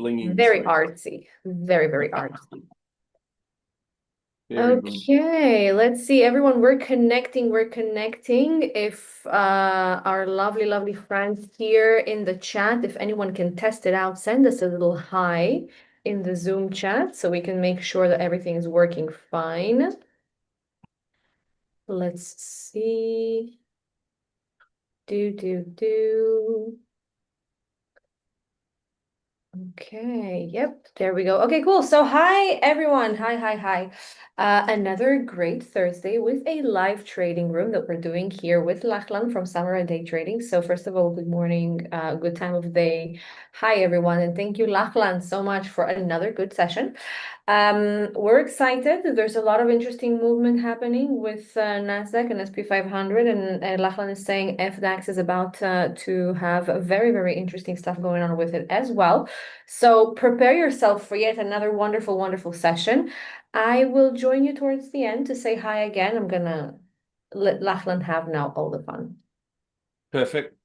blingy. Very artsy. Very, very artsy. Very good. Okay, let's see. Everyone, we're connecting. We're connecting. If our lovely, lovely friends here in the chat, if anyone can test it out, send us a little hi in the Zoom chat so we can make sure that everything is working fine. Let's see. Do. Okay, yep, there we go. Okay, cool. So hi everyone. Hi. Another great Thursday with a live trading room that we're doing here with Lachlan from Samurai Day Trading. So first of all, good morning, good time of day. Hi everyone, and thank you, Lachlan, so much for another good session. We're excited. There's a lot of interesting movement happening with Nasdaq and SP 500, and Lachlan is saying FDAX is about to have very, very interesting stuff going on with it as well. So prepare yourself for yet another wonderful, wonderful session. I will join you towards the end to say hi again. I'm gonna let Lachlan have now all the fun. Perfect.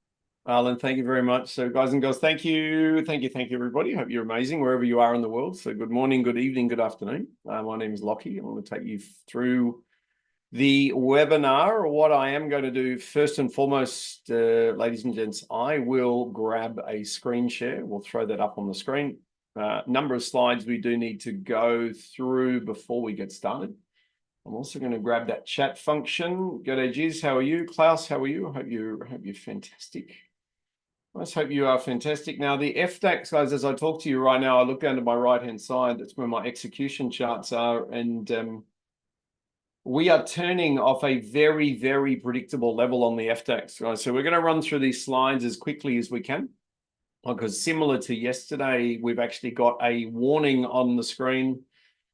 Arlen, thank you very much. So guys and girls, thank you, everybody. Hope you're amazing wherever you are in the world. So good morning, good evening, good afternoon. My name is Lockie. I want to take you through the webinar. What I am going to do first and foremost, ladies and gents, I will grab a screen share. We'll throw that up on the screen. Number of slides we do need to go through before we get started. I'm also going to grab that chat function. G'day, Giz, how are you? Klaus, how are you? I hope you're fantastic. Let's hope you are fantastic. Now, the FDAX, guys, as I talk to you right now, I look down to my right-hand side. That's where my execution charts are. And we are turning off a very, very predictable level on the FDAX, guys. So we're going to run through these slides as quickly as we can, because similar to yesterday, we've actually got a warning on the screen.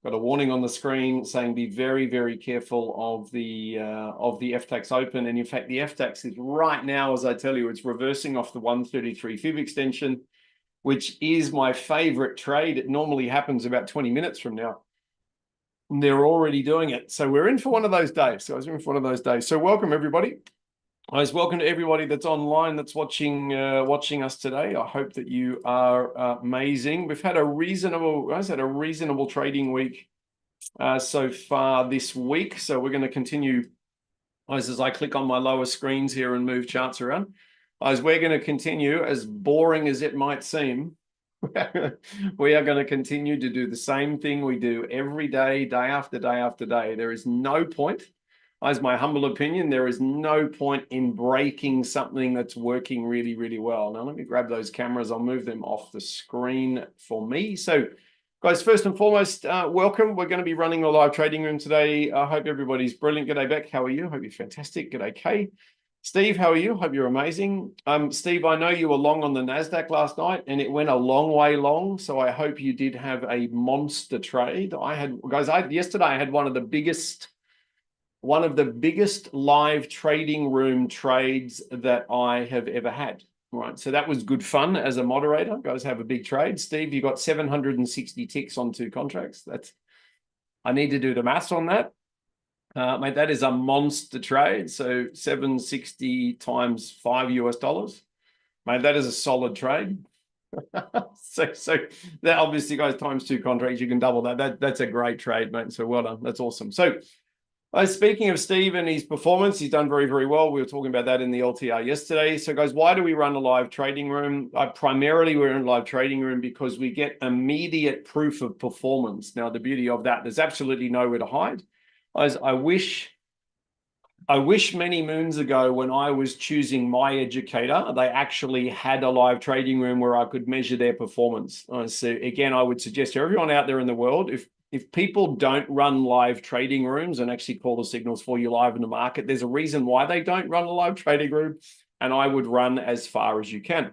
Got a warning on the screen saying be very, very careful of the FDAX open. And in fact, the FDAX is right now, as I tell you, it's reversing off the 133 fib extension, which is my favorite trade. It normally happens about 20 minutes from now. And they're already doing it. So we're in for one of those days. So I was in for one of those days. So welcome, everybody. Guys, welcome to everybody that's online, that's watching us today. I hope that you are amazing. We've had a reasonable trading week so far this week. So we're going to continue, as I click on my lower screens here and move charts around. We're going to continue, as boring as it might seem. We are going to continue to do the same thing we do every day, day after day after day. There is no point. As my humble opinion, there is no point in breaking something that's working really, really well. Now, let me grab those cameras. I'll move them off the screen for me. So, guys, first and foremost, welcome. We're going to be running a live trading room today. I hope everybody's brilliant. G'day, Beck. How are you? Hope you're fantastic. G'day, Kay. Steve, how are you? Hope you're amazing. Steve, I know you were long on the NASDAQ last night, and it went a long way long. So I hope you did have a monster trade. Yesterday I had one of the biggest live trading room trades that I have ever had. Right, so that was good fun as a moderator. Guys, have a big trade. Steve, you got 760 ticks on 2 contracts. I need to do the maths on that. Mate, that is a monster trade. So 760 times $5. Mate, that is a solid trade. so that obviously, guys, times 2 contracts, you can double that. That's a great trade, mate. So well done. That's awesome. So speaking of Steve and his performance, he's done very, very well. We were talking about that in the LTR yesterday. So guys, why do we run a live trading room? Primarily, we're in a live trading room because we get immediate proof of performance. Now, the beauty of that, there's absolutely nowhere to hide. I wish many moons ago when I was choosing my educator, they actually had a live trading room where I could measure their performance. So again, I would suggest to everyone out there in the world, if people don't run live trading rooms and actually call the signals for you live in the market, there's a reason why they don't run a live trading room, and I would run as far as you can.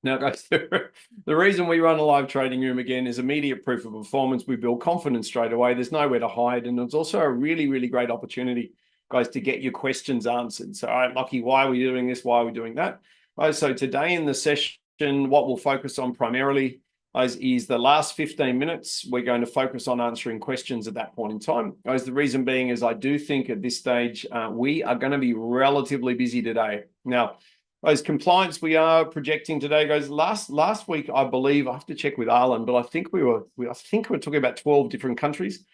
Now, guys, the reason we run a live trading room, again, is immediate proof of performance. We build confidence straight away. There's nowhere to hide. And it's also a really, really great opportunity, guys, to get your questions answered. So, all right, Lucky, why are we doing this? Why are we doing that? All right, so today in the session, what we'll focus on primarily is the last 15 minutes. We're going to focus on answering questions at that point in time. Guys, the reason being is I do think at this stage, we are going to be relatively busy today. Now, Guys, compliance, we are projecting today, guys. Last week, I believe, I have to check with Arlen, but I think we're talking about 12 different countries.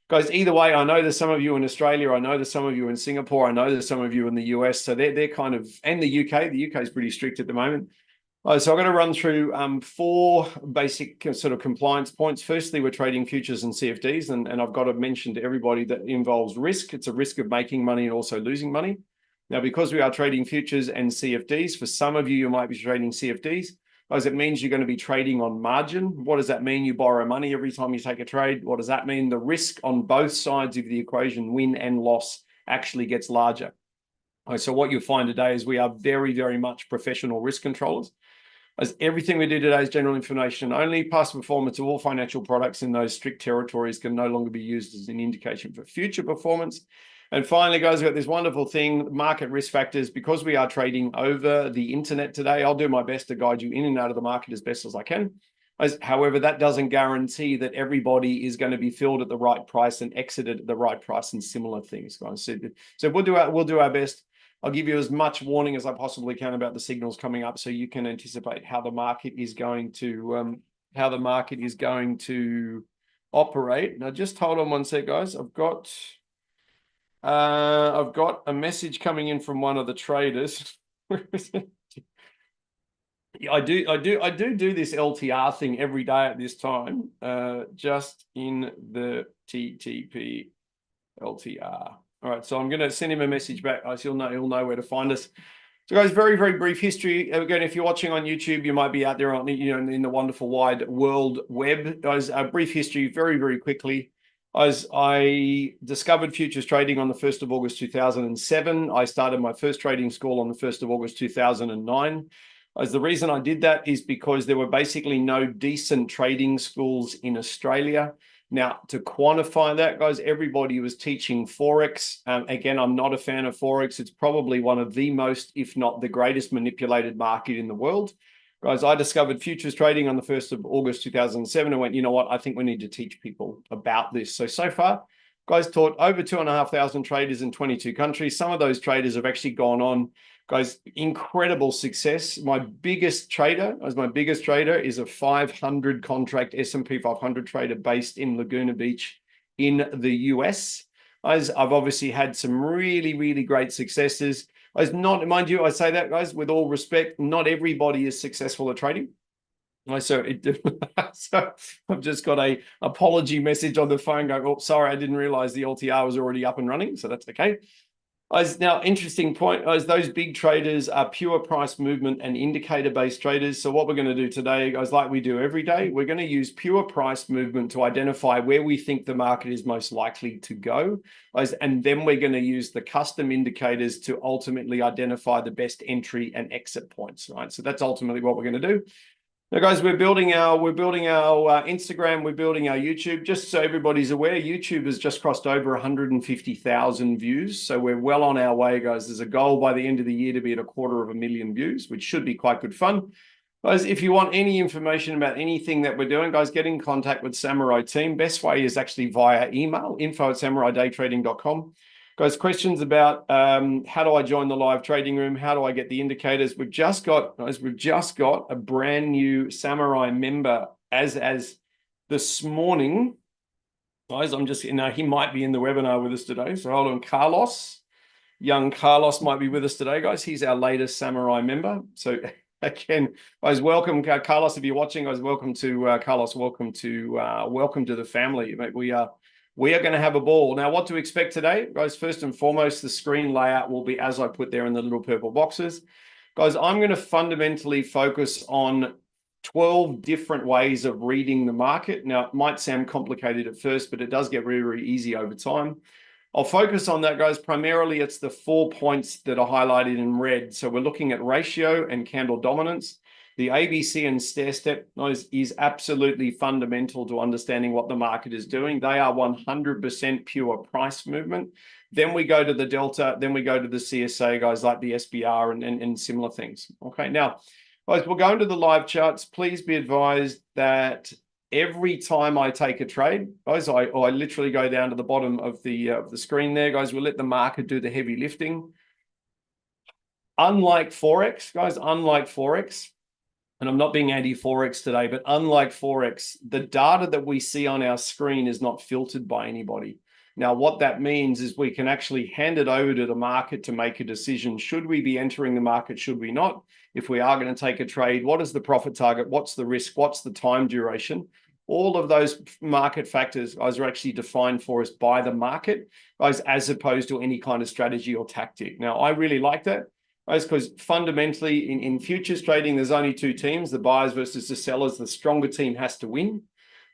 Guys, either way, I know there's some of you in Australia. I know there's some of you in Singapore. I know there's some of you in the US. So they're kind of, and the UK. The UK is pretty strict at the moment. So I'm going to run through 4 basic sort of compliance points. Firstly, we're trading futures and CFDs, and I've got to mention to everybody that involves risk. It's a risk of making money and also losing money. Now, because we are trading futures and CFDs, for some of you, you might be trading CFDs. Guys, it means you're going to be trading on margin. What does that mean? You borrow money every time you take a trade. What does that mean? The risk on both sides of the equation, win and loss, actually gets larger. So what you'll find today is we are very, very much professional risk controllers. As everything we do today is general information only. Past performance of all financial products in those strict territories can no longer be used as an indication for future performance. And finally, guys, we've got this wonderful thing, market risk factors. Because we are trading over the internet today, I'll do my best to guide you in and out of the market as best as I can. However, that doesn't guarantee that everybody is going to be filled at the right price and exited at the right price and similar things, guys. So we'll do our best. I'll give you as much warning as I possibly can about the signals coming up, so you can anticipate how the market is going to operate. Now, just hold on one sec, guys. I've got a message coming in from one of the traders. I do this LTR thing every day at this time, just in the TTP LTR. All right, so I'm going to send him a message back. He'll know where to find us. So, guys, very, very brief history. Again, if you're watching on YouTube, you might be out there on in the wonderful wide world web. Guys, a brief history, very, very quickly. As I discovered futures trading on the 1st of August 2007, I started my first trading school on the 1st of August 2009. As the reason I did that is because there were basically no decent trading schools in Australia. Now, to quantify that, guys, everybody was teaching Forex. Again, I'm not a fan of Forex. It's probably one of the most, if not the greatest, manipulated market in the world. Guys, I discovered futures trading on the 1st of August 2007 and went, you know what, I think we need to teach people about this. So far, guys, taught over 2,500 traders in 22 countries. Some of those traders have actually gone on, guys, incredible success. My biggest trader is a 500 contract S&P 500 trader based in Laguna Beach in the US. I've obviously had some really, really great successes. Mind you, I say that, guys, with all respect, not everybody is successful at trading. So I've just got a apology message on the phone going, oh, sorry, I didn't realize the LTR was already up and running. So that's okay. Now, interesting point, those big traders are pure price movement and indicator-based traders. So what we're going to do today, guys, like we do every day, we're going to use pure price movement to identify where we think the market is most likely to go. And then we're going to use the custom indicators to ultimately identify the best entry and exit points, right? So that's ultimately what we're going to do. Now, guys, we're building our Instagram, we're building our YouTube. Just so everybody's aware, YouTube has just crossed over 150,000 views. So we're well on our way, guys. There's a goal by the end of the year to be at 250,000 views, which should be quite good fun. Guys, if you want any information about anything that we're doing, guys, get in contact with Samurai Team. Best way is actually via email, info@samuraidaytrading.com. Guys, questions about how do I join the live trading room? How do I get the indicators? We've just got a brand new Samurai member as this morning. Guys, he might be in the webinar with us today. So hold on, Carlos. Young Carlos might be with us today, guys. He's our latest Samurai member. So again, guys, welcome, Carlos. If you're watching, guys, welcome to Carlos. Welcome to the family. We are going to have a ball. Now, what to expect today, guys? First and foremost, the screen layout will be as I put there in the little purple boxes. Guys, I'm going to fundamentally focus on 12 different ways of reading the market. Now, it might sound complicated at first, but it does get very, very easy over time. I'll focus on that, guys. Primarily, it's the 4 points that are highlighted in red. So we're looking at ratio and candle dominance. The ABC and stair step is absolutely fundamental to understanding what the market is doing. They are 100% pure price movement. Then we go to the delta, then we go to the CSA, guys, like the SBR and similar things. Okay, now, guys, we'll go into the live charts. Please be advised that every time I take a trade, guys, I literally go down to the bottom of the screen there, guys. We'll let the market do the heavy lifting. unlike Forex, guys, unlike Forex, and I'm not being anti-Forex today, but unlike Forex, the data that we see on our screen is not filtered by anybody. Now, what that means is we can actually hand it over to the market to make a decision. Should we be entering the market? Should we not? If we are going to take a trade, what is the profit target? What's the risk? What's the time duration? All of those market factors, guys, are actually defined for us by the market, guys, as opposed to any kind of strategy or tactic. Now, I really like that, guys, because fundamentally in futures trading, there's only two teams, the buyers versus the sellers. The stronger team has to win.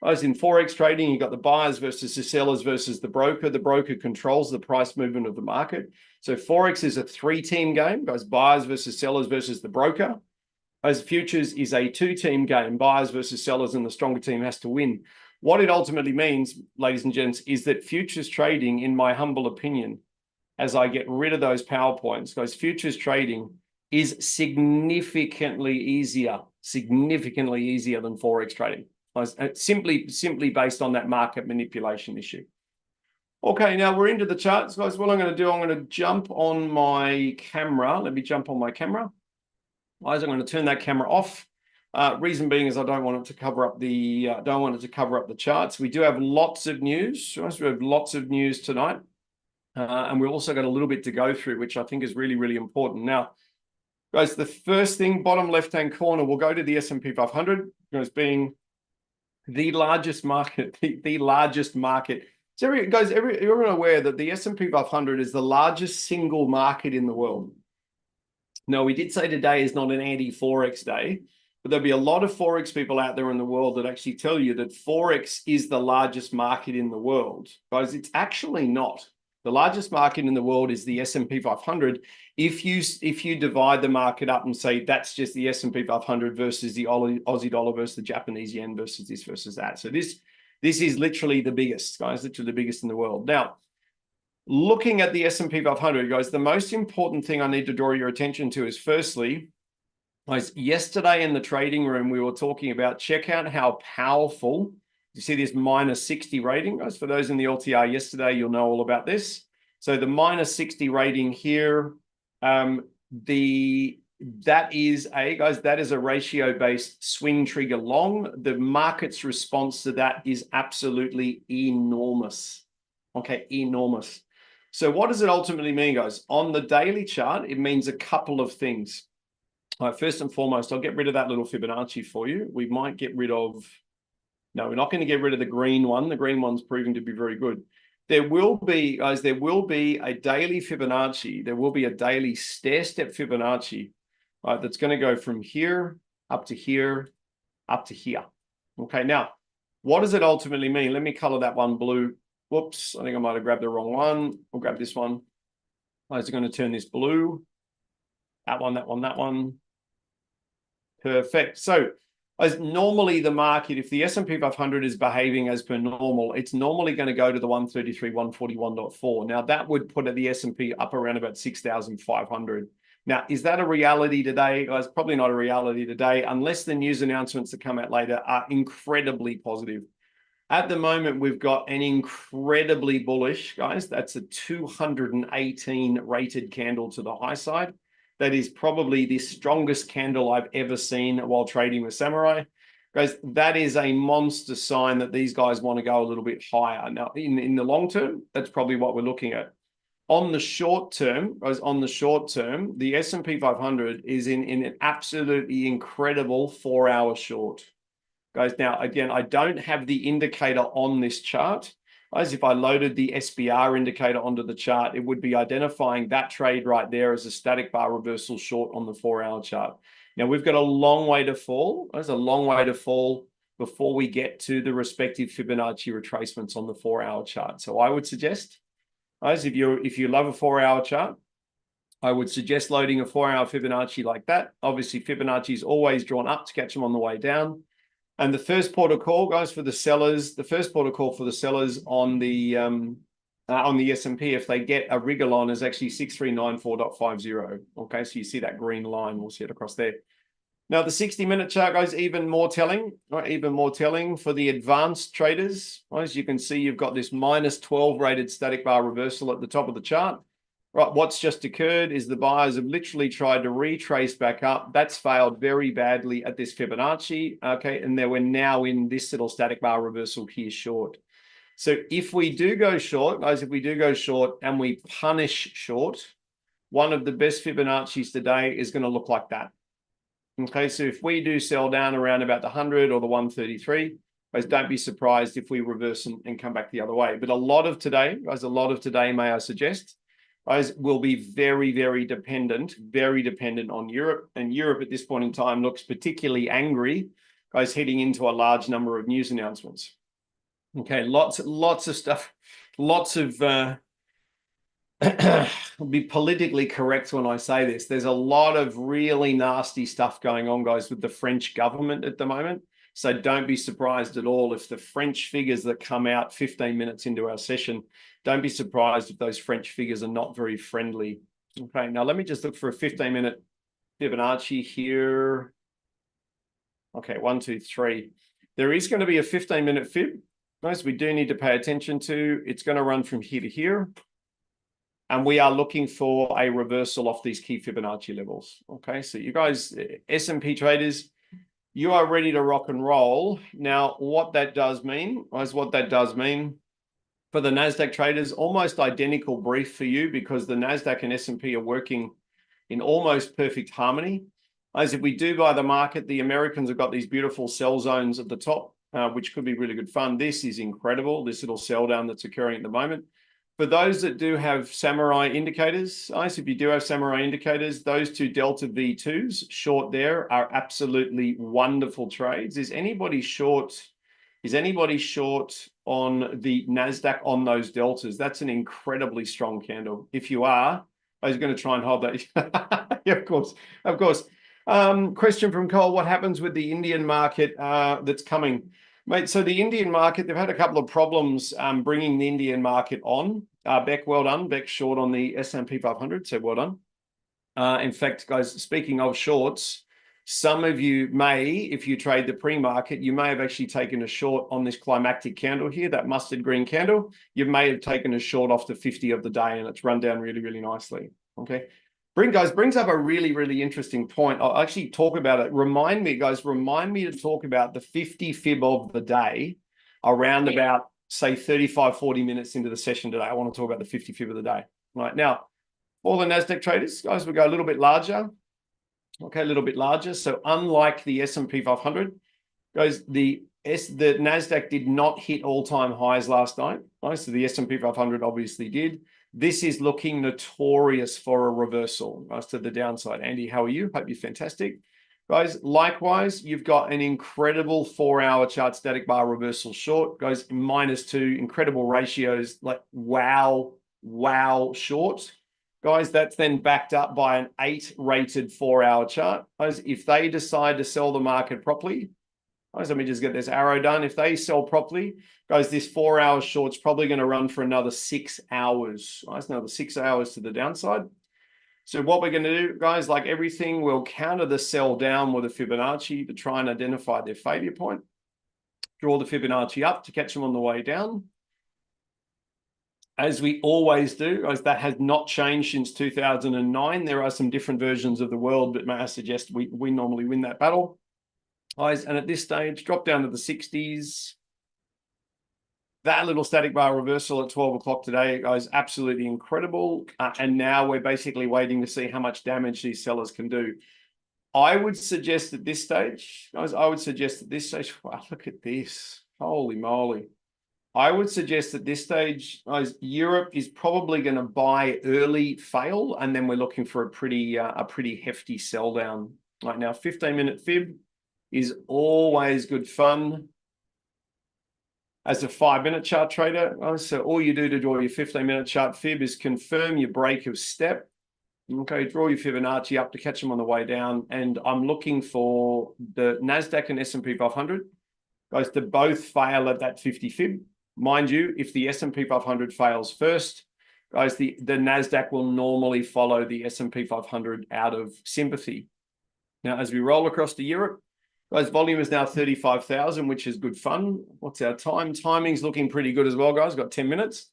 Guys, in Forex trading, you've got the buyers versus the sellers versus the broker. The broker controls the price movement of the market. So Forex is a three-team game, guys, buyers versus sellers versus the broker. As futures is a two-team game, buyers versus sellers, and the stronger team has to win. What it ultimately means, ladies and gents, is that futures trading, in my humble opinion, as I get rid of those PowerPoints, guys, futures trading is significantly easier than Forex trading. Simply based on that market manipulation issue. Okay, now we're into the charts, guys. What I'm going to do, I'm going to jump on my camera. Let me jump on my camera. Guys, I'm going to turn that camera off. Reason being is I don't want it to cover up the charts. We do have lots of news. Guys, we have lots of news tonight, and we've also got a little bit to go through, which I think is really, really important. Now, guys, the first thing, bottom left-hand corner, we'll go to the S&P 500 as being the largest market, the largest market. So, everyone aware that the S&P 500 is the largest single market in the world? Now, we did say today is not an anti-Forex day, but there'll be a lot of Forex people out there in the world that actually tell you that Forex is the largest market in the world. Guys, it's actually not. The largest market in the world is the S&P 500. If you divide the market up and say that's just the S&P 500 versus the Aussie dollar versus the Japanese yen versus this versus that. So this is literally the biggest, guys, literally the biggest in the world. Now, looking at the S&P 500, guys, the most important thing I need to draw your attention to is firstly, guys, yesterday in the trading room, we were talking about, check out how powerful. You see this minus 60 rating, guys. For those in the LTR yesterday, you'll know all about this. So the minus 60 rating here, that is a ratio-based swing trigger long. The market's response to that is absolutely enormous. Okay, enormous. So what does it ultimately mean, guys? On the daily chart, it means a couple of things. All right, first and foremost, I'll get rid of that little Fibonacci for you. We might get rid of... No, we're not going to get rid of the green one. The green one's proving to be very good. There will be, guys, there will be a daily Fibonacci. There will be a daily stair-step Fibonacci, right, that's going to go from here, up to here, up to here. Okay, now, what does it ultimately mean? Let me color that one blue. Whoops, I think I might have grabbed the wrong one. We'll grab this one. I was going to turn this blue. That one, that one, that one. Perfect. So, as normally the market, if the S&P 500 is behaving as per normal, it's normally going to go to the 133, 141.4. Now, that would put the S&P up around about 6,500. Now, is that a reality today? Guys, probably not a reality today, unless the news announcements that come out later are incredibly positive. At the moment, we've got an incredibly bullish, guys. That's a 218 rated candle to the high side. That is probably the strongest candle I've ever seen while trading with Samurai. Guys, that is a monster sign that these guys want to go a little bit higher. Now, in the long term, that's probably what we're looking at. On the short term, guys, the S&P 500 is in an absolutely incredible 4-hour short. Guys, now, again, I don't have the indicator on this chart. Guys, if I loaded the SBR indicator onto the chart, it would be identifying that trade right there as a static bar reversal short on the 4-hour chart. Now, we've got a long way to fall. There's a long way to fall before we get to the respective Fibonacci retracements on the 4-hour chart. So I would suggest, guys, if you love a 4-hour chart, I would suggest loading a 4-hour Fibonacci like that. Obviously, Fibonacci is always drawn up to catch them on the way down. And the first port of call, guys, for the sellers, on the S&P, if they get a wriggle on, is actually 6394.50. Okay, so you see that green line. We'll see it across there. Now, the 60-minute chart, guys, even more telling, right? Even more telling for the advanced traders. As you can see, you've got this minus 12 rated static bar reversal at the top of the chart. Right, what's just occurred is the buyers have literally tried to retrace back up. That's failed very badly at this Fibonacci, okay? And then we're now in this little static bar reversal here short. So if we do go short, guys, if we do go short and we punish short, one of the best Fibonacci's today is going to look like that. Okay, so if we do sell down around about the 100 or the 133, guys, don't be surprised if we reverse and come back the other way. But a lot of today, guys, may I suggest, guys, will be very, very dependent on Europe. And Europe at this point in time looks particularly angry, guys, heading into a large number of news announcements. Okay, lots of stuff, lots of I'll be politically correct when I say this. There's a lot of really nasty stuff going on, guys, with the French government at the moment. So don't be surprised at all if the French figures that come out 15 minutes into our session, don't be surprised if those French figures are not very friendly. Okay, now let me just look for a 15-minute Fibonacci here. Okay, 1, 2, 3. There is going to be a 15-minute fib. Guys, we do need to pay attention to. It's going to run from here to here. And we are looking for a reversal off these key Fibonacci levels. Okay, so you guys, S&P traders, you are ready to rock and roll. Now, what that does mean is for the NASDAQ traders, almost identical brief for you because the NASDAQ and S&P are working in almost perfect harmony. As if we do buy the market, the Americans have got these beautiful sell zones at the top, which could be really good fun. This is incredible, this little sell down that's occurring at the moment. For those that do have samurai indicators, guys, if you do have samurai indicators, those two Delta V2s short there are absolutely wonderful trades. Is anybody short on the NASDAQ on those deltas? That's an incredibly strong candle. If you are, I was going to try and hold that. Yeah, of course. Question from Cole, what happens with the Indian market that's coming? Mate, so the Indian market, they've had a couple of problems bringing the Indian market on. Beck, well done. Beck short on the S&P 500, so well done. In fact, guys, speaking of shorts, some of you may, if you trade the pre-market, you may have actually taken a short on this climactic candle here, that mustard green candle. You may have taken a short off the 50 of the day and it's run down really, really nicely. Okay. Brings up a really, really interesting point. I'll actually talk about it. Remind me to talk about the 50 fib of the day around about, say, 35, 40 minutes into the session today. I want to talk about the 50 fib of the day. Right now, all the NASDAQ traders, guys, we go a little bit larger. Okay, a little bit larger. So unlike the S&P 500, guys, the NASDAQ did not hit all-time highs last night. Right? So the S&P 500 obviously did. This is looking notorious for a reversal, guys, to the downside. Andy, how are you? Hope you're fantastic. Guys, likewise, you've got an incredible 4-hour chart static bar reversal short. Guys, -2, incredible ratios, like wow short. Guys, that's then backed up by an 8 rated 4-hour chart. Guys, if they decide to sell the market properly, guys, let me just get this arrow done. If they sell properly, guys, this 4-hour short's probably going to run for another 6 hours. Guys, another 6 hours to the downside. So what we're going to do, guys, like everything, we'll counter the sell down with a Fibonacci to try and identify their failure point. Draw the Fibonacci up to catch them on the way down. As we always do, guys, that has not changed since 2009. There are some different versions of the world, but may I suggest we normally win that battle. Guys, and at this stage, drop down to the 60s. That little static bar reversal at 12 o'clock today, guys, absolutely incredible. And now we're basically waiting to see how much damage these sellers can do. I would suggest at this stage, guys, wow, look at this. Holy moly. I would suggest at this stage, guys, Europe is probably going to buy early fail, and then we're looking for a pretty hefty sell down. Right now, 15-minute fib is always good fun. As a 5-minute chart trader, so all you do to draw your 15-minute chart fib is confirm your break of step. Okay, draw your Fibonacci up to catch them on the way down. And I'm looking for the NASDAQ and S&P 500, guys, to both fail at that 50 fib. Mind you, if the S&P 500 fails first, guys, the NASDAQ will normally follow the S&P 500 out of sympathy. Now, as we roll across to Europe, guys, volume is now 35,000, which is good fun. What's our time? Timing's looking pretty good as well, guys. Got 10 minutes.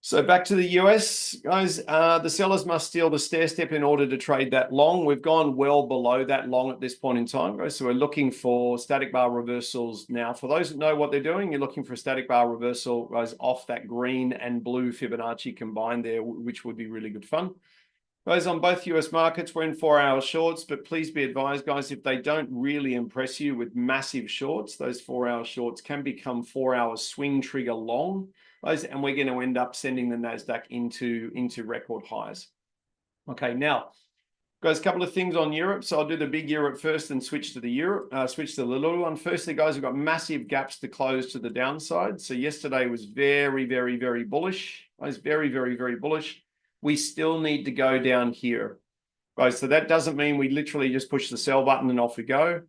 So back to the US, guys. The sellers must steal the stair step in order to trade that long. We've gone well below that long at this point in time, guys. So we're looking for static bar reversals now. For those that know what they're doing, you're looking for a static bar reversal, guys, off that green and blue Fibonacci combined there, which would be really good fun. Guys, on both US markets, we're in 4-hour shorts, but please be advised, guys, if they don't really impress you with massive shorts, those 4-hour shorts can become 4-hour swing trigger long, guys, and we're going to end up sending the NASDAQ into record highs. Okay, now, guys, a couple of things on Europe. So I'll do the big Europe first and switch to the little one. Firstly, guys, we've got massive gaps to close to the downside. So yesterday was very, very, very bullish. Guys, very, very, very bullish. We still need to go down here, guys. So that doesn't mean we literally just push the sell button and off we go.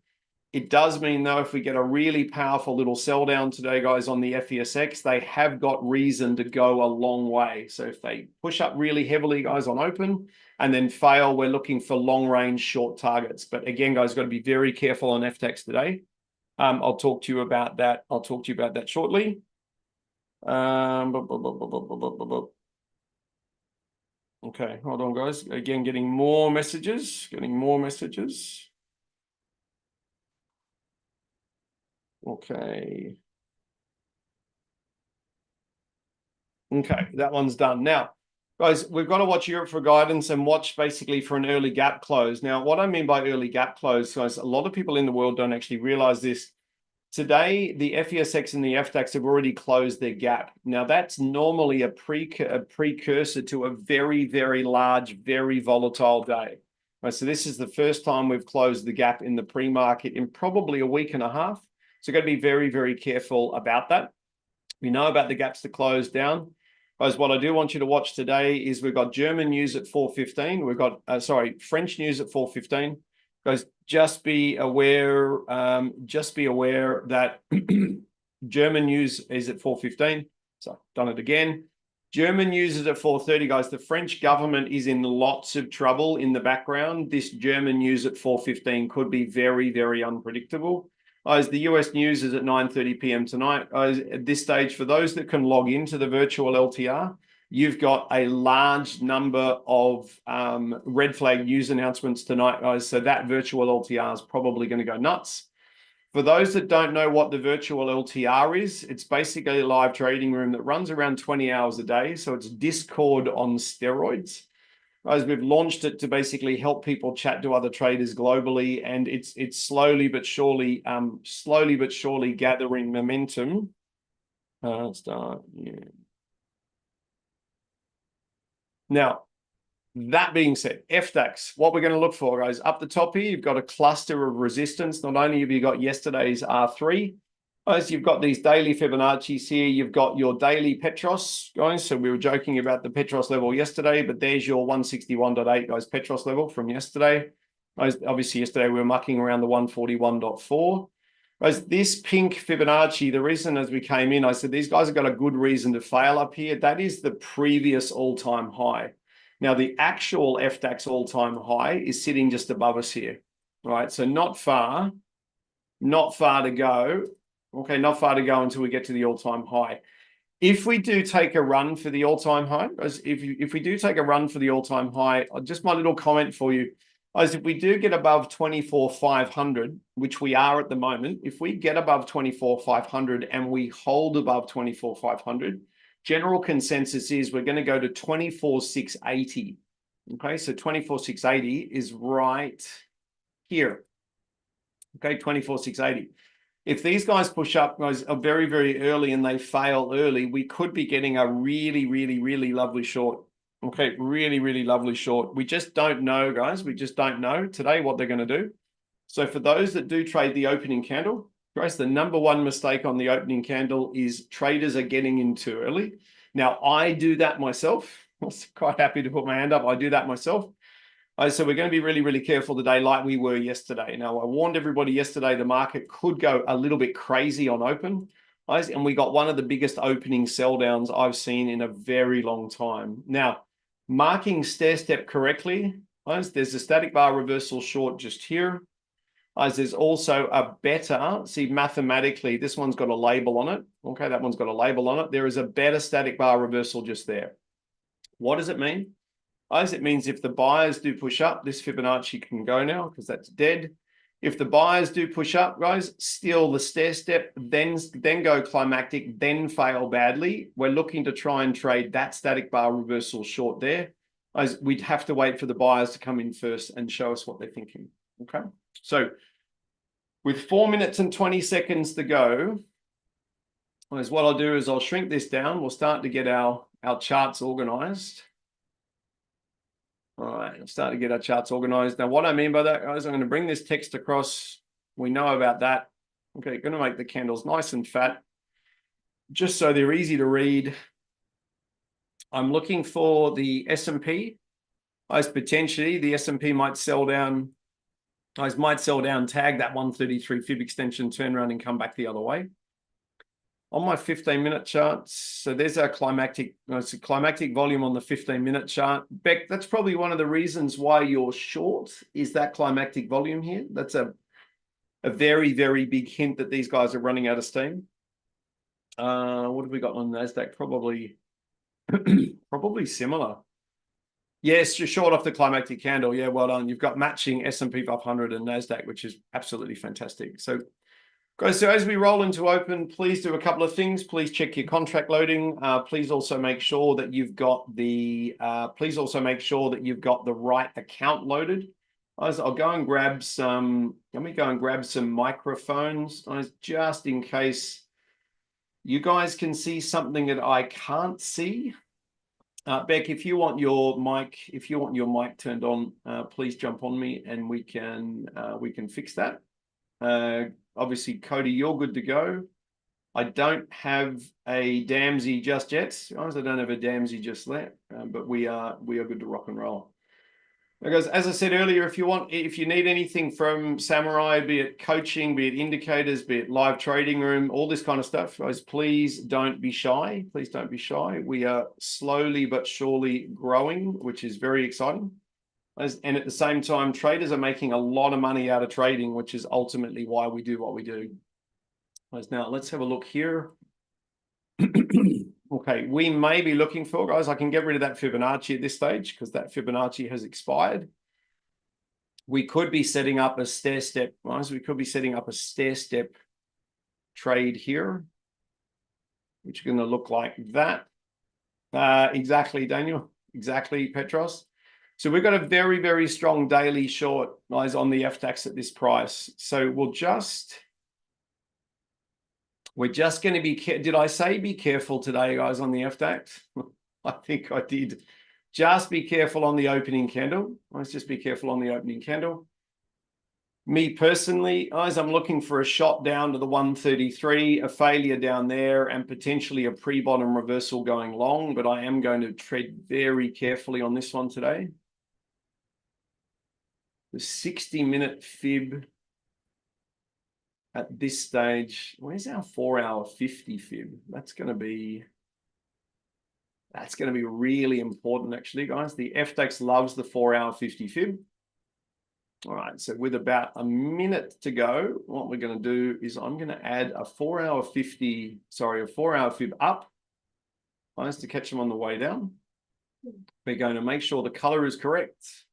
It does mean, though, if we get a really powerful little sell down today, guys, on the FESX, they have got reason to go a long way. So if they push up really heavily, guys, on open and then fail, we're looking for long range short targets. But again, guys, got to be very careful on FTX today. I'll talk to you about that. I'll talk to you about that shortly. Okay, hold on, guys. Again, getting more messages. Okay. Okay, that one's done. Now, guys, we've got to watch Europe for guidance and watch basically for an early gap close. Now, what I mean by early gap close, guys, a lot of people in the world don't actually realize this. Today, the FESX and the FDAX have already closed their gap. Now, that's normally a precursor to a very, very large, very volatile day. Right, so this is the first time we've closed the gap in the pre-market in probably a week and a half. So got to be very, very careful about that. We know about the gaps to close down. Guys, what I do want you to watch today is we've got German news at 4:15. We've got, French news at 4:15. Guys, just be aware that German news is at 4:15. So done it again. German news is at 4:30, guys. The French government is in lots of trouble in the background. This German news at 4:15 could be very, very unpredictable. Guys, the US news is at 9:30 p.m. tonight. Guys, at this stage, for those that can log into the virtual LTR, you've got a large number of red flag news announcements tonight, guys. So that virtual LTR is probably going to go nuts. For those that don't know what the virtual LTR is, it's basically a live trading room that runs around 20 hours a day. So it's Discord on steroids. Guys, we've launched it to basically help people chat to other traders globally, and it's slowly but surely gathering momentum. Now, that being said, FDAX, what we're going to look for, guys, up the top here, you've got a cluster of resistance. Not only have you got yesterday's R3, guys, you've got these daily Fibonacci's here. You've got your daily Petros, guys. So we were joking about the Petros level yesterday, but there's your 161.8, guys, Petros level from yesterday. Guys, obviously, yesterday we were mucking around the 141.4. Guys, this pink Fibonacci, the reason as we came in, I said, these guys have got a good reason to fail up here. That is the previous all-time high. Now, the actual FDAX all-time high is sitting just above us here, right? So not far to go. Okay, not far to go until we get to the all-time high. If we do take a run for the all-time high, if we do take a run for the all-time high, just my little comment for you, guys, if we do get above 24,500, which we are at the moment, if we get above 24,500 and we hold above 24,500, general consensus is we're going to go to 24,680. Okay, so 24,680 is right here. Okay, 24,680. If these guys push up, guys, are very, very early and they fail early, we could be getting a really, really, really lovely short. Okay, really, really lovely short. We just don't know, guys. We just don't know today what they're going to do. So for those that do trade the opening candle, guys, the number one mistake on the opening candle is traders are getting in too early. Now, I do that myself. I was quite happy to put my hand up. I do that myself. So we're going to be really, really careful today like we were yesterday. Now, I warned everybody yesterday the market could go a little bit crazy on open. And we got one of the biggest opening sell downs I've seen in a very long time. Now, marking stair step correctly, guys, there's a static bar reversal short just here. Guys, there's also a better, see, mathematically, this one's got a label on it. Okay, that one's got a label on it. There is a better static bar reversal just there. What does it mean? Guys, it means if the buyers do push up, this Fibonacci can go now because that's dead. If the buyers do push up, guys, steal the stair step, then go climactic, then fail badly. We're looking to try and trade that static bar reversal short there. Guys, we'd have to wait for the buyers to come in first and show us what they're thinking. Okay, so with 4 minutes and 20 seconds to go, guys, what I'll do is I'll shrink this down. We'll start to get our charts organized. All right, I'll start to get our charts organized. Now, what I mean by that, guys, I'm going to bring this text across. We know about that. Okay, going to make the candles nice and fat, just so they're easy to read. I'm looking for the S&P. Guys, potentially the S&P might sell down. Guys, might sell down, tag that 133 fib extension, turn around and come back the other way. On my 15-minute charts, so there's our climactic, it's a climactic volume on the 15-minute chart. Beck, that's probably one of the reasons why you're short, is that climactic volume here. That's a very, very big hint that these guys are running out of steam. What have we got on NASDAQ? Probably, probably similar. Yes, you're short off the climactic candle. Yeah, well done. You've got matching S&P 500 and NASDAQ, which is absolutely fantastic. So, guys, so as we roll into open, please do a couple of things. Please check your contract loading. Please also make sure that you've got the right account loaded. Guys, I'll go and grab some. Let me go and grab some microphones, guys, just in case you guys can see something that I can't see. Beck, if you want your mic turned on, please jump on me and we can fix that. Obviously, Cody, you're good to go. I don't have a Damsey just yet, guys. I don't have a Damsey just yet, but we are good to rock and roll. Because as I said earlier, if you need anything from Samurai, be it coaching, be it indicators, be it live trading room, all this kind of stuff, guys, please don't be shy. Please don't be shy. We are slowly but surely growing, which is very exciting. And at the same time, traders are making a lot of money out of trading, which is ultimately why we do what we do. Now, let's have a look here. Okay, we may be looking for, guys, I can get rid of that Fibonacci at this stage because that Fibonacci has expired. We could be setting up a stair step, guys. We could be setting up a stair step trade here, which is going to look like that. Exactly, Daniel. Exactly, Petros. So we've got a very, very strong daily short, guys, on the FTAX at this price. So we're just going to be, did I say be careful today, guys, on the FTAX? I think I did. Just be careful on the opening candle. Let's just be careful on the opening candle. Me personally, guys, I'm looking for a shot down to the 133, a failure down there, and potentially a pre-bottom reversal going long, but I am going to tread very carefully on this one today. The 60-minute fib at this stage, where's our 4-hour 50 fib? That's going to be really important, actually, guys. The FTAX loves the 4-hour 50 fib. All right, so with about a minute to go, what we're going to do is I'm going to add a 4-hour fib up, guys, to catch them on the way down. We're going to make sure the color is correct.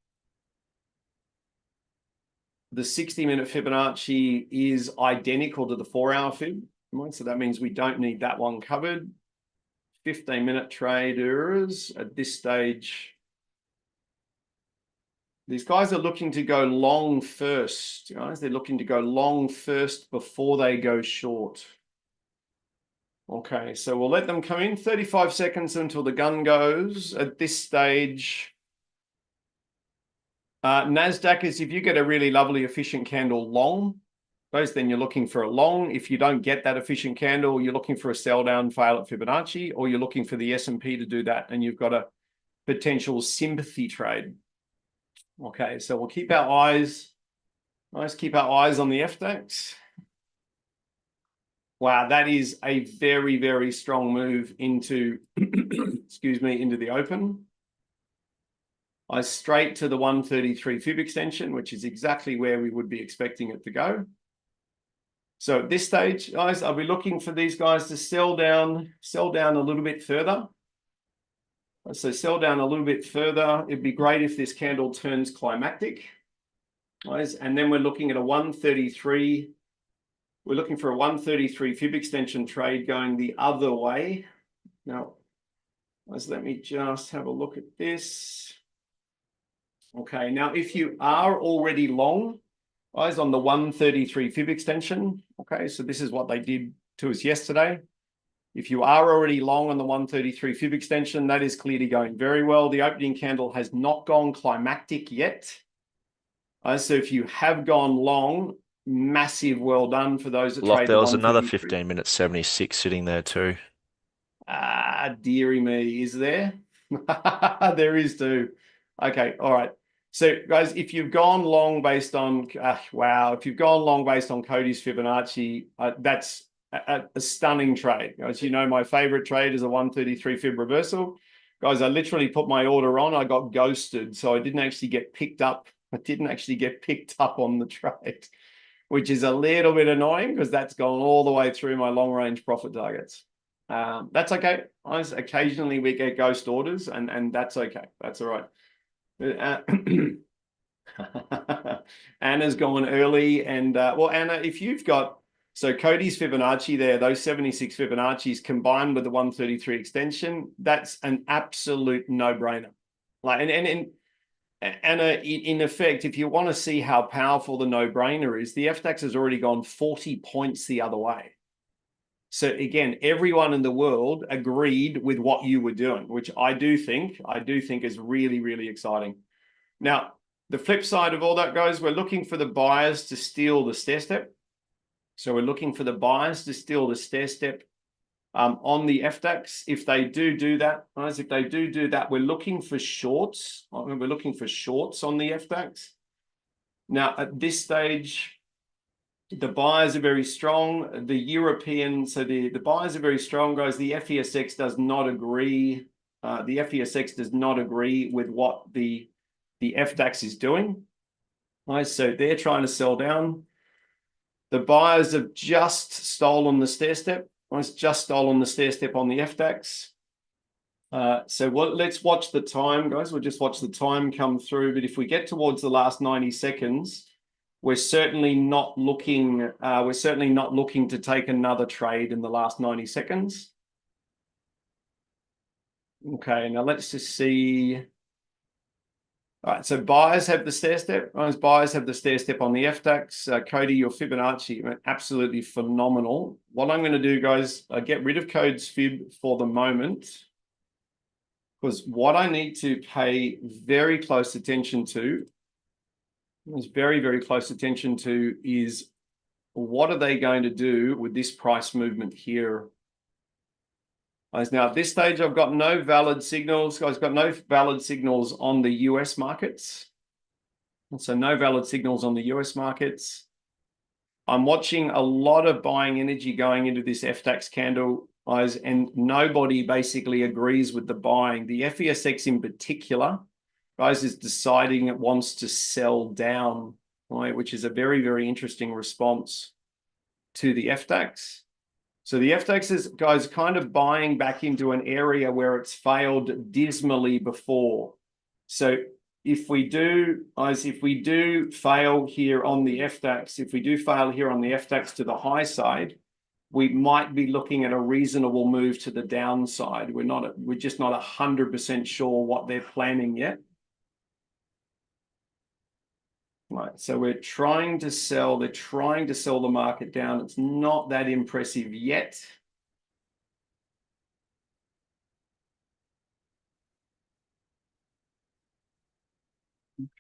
The 60-minute Fibonacci is identical to the 4-hour fib. So that means we don't need that one covered. 15-minute traders at this stage. These guys are looking to go long first, guys. They're looking to go long first before they go short. Okay, so we'll let them come in. 35 seconds until the gun goes. At this stage, NASDAQ is if you get a really lovely efficient candle long, guys, then you're looking for a long. If you don't get that efficient candle, you're looking for a sell down fail at Fibonacci, or you're looking for the S&P to do that, and you've got a potential sympathy trade. Okay, so we'll keep our eyes, keep our eyes on the FTAX. Wow, that is a very, very strong move into, excuse me, into the open. straight to the 133 fib extension, which is exactly where we would be expecting it to go. So at this stage, guys, I'll be looking for these guys to sell down a little bit further. So sell down a little bit further. It'd be great if this candle turns climactic, guys. And then we're looking at a 133. We're looking for a 133 fib extension trade going the other way. Now, guys, let me just have a look at this. Okay, now if you are already long, guys, on the 133 fib extension, okay, so this is what they did to us yesterday. If you are already long on the 133 fib extension, that is clearly going very well. The opening candle has not gone climactic yet. So if you have gone long, massive well done for those that trade There the was another 133. 15 minute 76 sitting there too. Ah, dearie me, is there? There is too. Okay, all right. So, guys, if you've gone long based on, wow, if you've gone long based on Cody's Fibonacci, that's a stunning trade. Guys, you know my favorite trade is a 133 fib reversal. Guys, I literally put my order on. I got ghosted, so I didn't actually get picked up. I didn't actually get picked up on the trade, which is a little bit annoying because that's gone all the way through my long-range profit targets. That's okay. Occasionally we get ghost orders, and that's okay. That's all right. Anna's gone early, and well, Anna, if you've got Cody's Fibonacci there, those 76 Fibonacci's combined with the 133 extension, that's an absolute no-brainer. Like, and Anna, in effect, if you want to see how powerful the no-brainer is, the FDAX has already gone 40 points the other way. So again, everyone in the world agreed with what you were doing, which I do think is really, really exciting. Now, the flip side of all that, guys, we're looking for the buyers to steal the stair step. So we're looking for the buyers to steal the stair step on the FDAX. If they do that, guys, if they do that, we're looking for shorts. We're looking for shorts on the FDAX. Now, at this stage, the buyers are very strong. The European, so the buyers are very strong, guys. The FESX does not agree. The FESX does not agree with what the FDAX is doing. Right, so they're trying to sell down. The buyers have just stolen the stair step. Right, just stolen the stair step on the FDAX. So let's watch the time, guys. We'll just watch the time come through. But if we get towards the last 90 seconds, we're certainly not looking to take another trade in the last 90 seconds. Okay, now let's just see. All right, so buyers have the stair step. Buyers have the stair step on the FDAX. Cody, your Fibonacci, absolutely phenomenal. What I'm going to do, guys, get rid of Code's Fib for the moment, because what I need to pay very close attention to very, very close attention to is what are they going to do with this price movement here? Now, at this stage, I've got no valid signals. I've got no valid signals on the US markets. So no valid signals on the US markets. I'm watching a lot of buying energy going into this FDAX candle, guys, and nobody basically agrees with the buying. The FESX in particular, guys, is deciding it wants to sell down, right, which is a very, very interesting response to the FDAX. So the FDAX is, guys, kind of buying back into an area where it's failed dismally before. So if we do, guys, if we do fail here on the FDAX, if we do fail here on the FDAX to the high side, we might be looking at a reasonable move to the downside. We're just not 100% sure what they're planning yet. Right, so they're trying to sell the market down. It's not that impressive yet.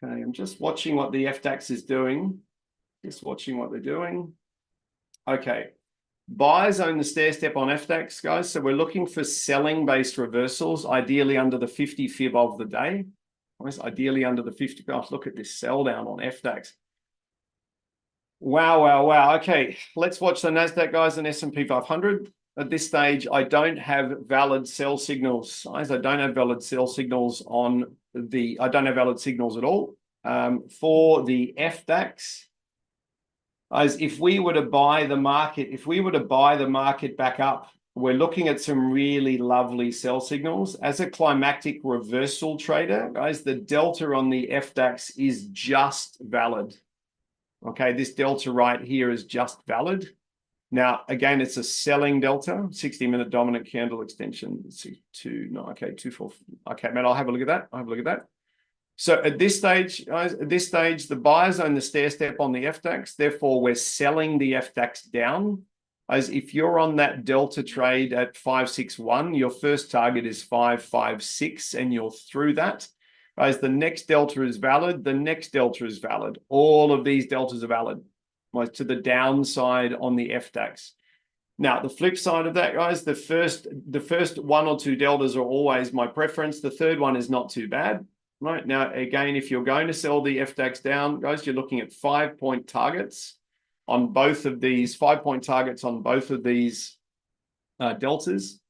Okay, I'm just watching what the FDAX is doing. Just watching what they're doing. Okay, buyers own the stair step on FDAX, guys. So we're looking for selling-based reversals, ideally under the 50 fib of the day. Ideally under the 50. Gosh, look at this sell down on FDAX. Wow, wow, wow. Okay, let's watch the NASDAQ, guys, and S&P 500. at this stage, I don't have valid sell signals. Guys, I don't have valid sell signals on the, I don't have valid signals at all. For the FDAX, as if we were to buy the market, back up, we're looking at some really lovely sell signals. As a climactic reversal trader, guys, the delta on the FDAX is just valid. Okay, this delta right here is just valid. Now, again, it's a selling delta, 60-minute dominant candle extension. Let's see, 2.4. Okay, man, I'll have a look at that. So at this stage, guys, the buyers own the stair step on the FDAX. Therefore, we're selling the FDAX down. As if you're on that delta trade at 561, your first target is 556, and you're through that. As the next delta is valid, the next delta is valid. All of these deltas are valid to the downside on the FDAX. Now, the flip side of that, guys, the first one or two deltas are always my preference. The third one is not too bad. Right now, again, if you're going to sell the FDAX down, guys, you're looking at 5-point targets on both of these, 5-point targets on both of these deltas.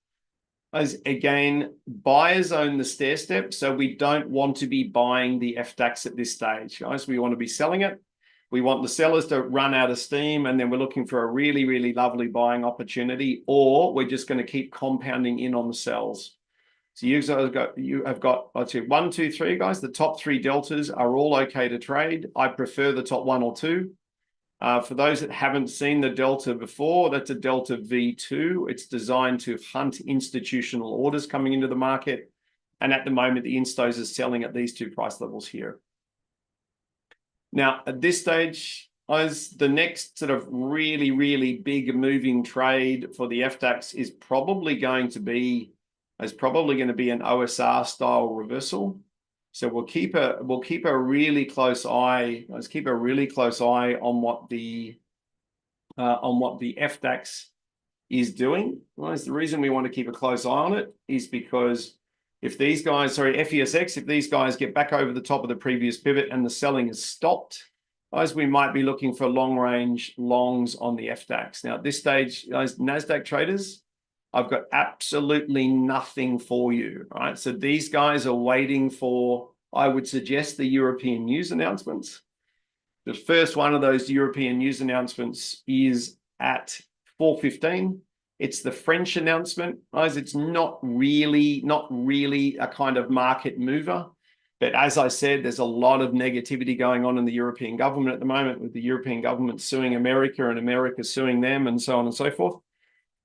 As again, buyers own the stair step, so we don't want to be buying the FDAX at this stage, guys. We want to be selling it. We want the sellers to run out of steam, and then we're looking for a really, really lovely buying opportunity, or we're just going to keep compounding in on the sells. So you have got, let's see, 1, 2, 3, guys. The top 3 deltas are all okay to trade. I prefer the top 1 or 2. For those that haven't seen the delta before, that's a delta V2. It's designed to hunt institutional orders coming into the market. And at the moment, the instos is selling at these 2 price levels here. Now, at this stage, as the next sort of really, really big moving trade for the FDAX is probably going to be an OSR style reversal. So we'll keep a really close eye. Let's keep a really close eye on what the FDAX is doing. Well, the reason we want to keep a close eye on it is because if these guys, FESX, if these guys get back over the top of the previous pivot and the selling is stopped, guys, we might be looking for long-range longs on the FDAX. Now, at this stage, guys, NASDAQ traders, I've got absolutely nothing for you, right? So these guys are waiting for, I would suggest, the European news announcements. The first one of those European news announcements is at 4:15. It's the French announcement, guys. It's not really a kind of market mover. But as I said, there's a lot of negativity going on in the European government at the moment, with the European government suing America and America suing them and so on and so forth.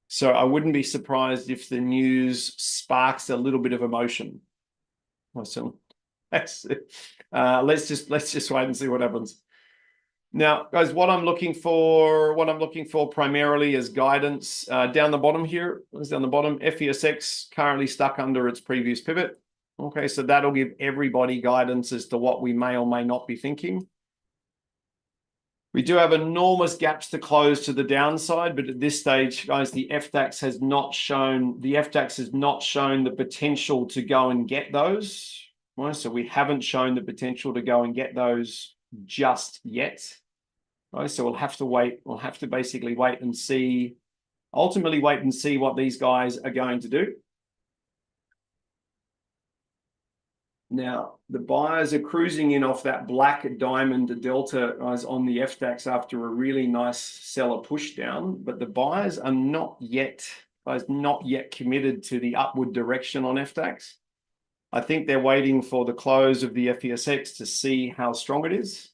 So I wouldn't be surprised if the news sparks a little bit of emotion. So let's just wait and see what happens. Now, guys, what I'm looking for primarily is guidance down the bottom here. Down the bottom, FESX currently stuck under its previous pivot. Okay, so that'll give everybody guidance as to what we may or may not be thinking. We do have enormous gaps to close to the downside, but at this stage, guys, the FDAX has not shown the potential to go and get those. Right? So we haven't shown the potential to go and get those just yet. Right? So we'll have to wait. We'll have to basically wait and see, ultimately wait and see what these guys are going to do. Now, the buyers are cruising in off that black diamond delta, guys, on the FDAX after a really nice seller push down, but the buyers are not yet committed to the upward direction on FDAX. I think they're waiting for the close of the FESX to see how strong it is.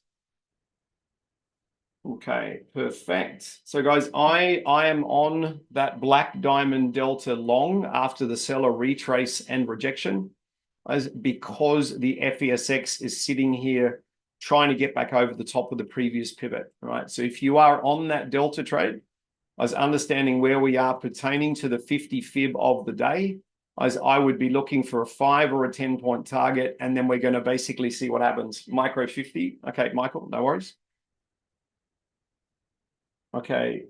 Okay, perfect. So guys, I am on that black diamond delta long after the seller retrace and rejection, because the FESX is sitting here trying to get back over the top of the previous pivot, right? So if you are on that delta trade, as understanding where we are pertaining to the 50 fib of the day, as I would be looking for a 5 or a 10-point target, and then we're going to basically see what happens. Micro 50. Okay, Michael, no worries. Okay,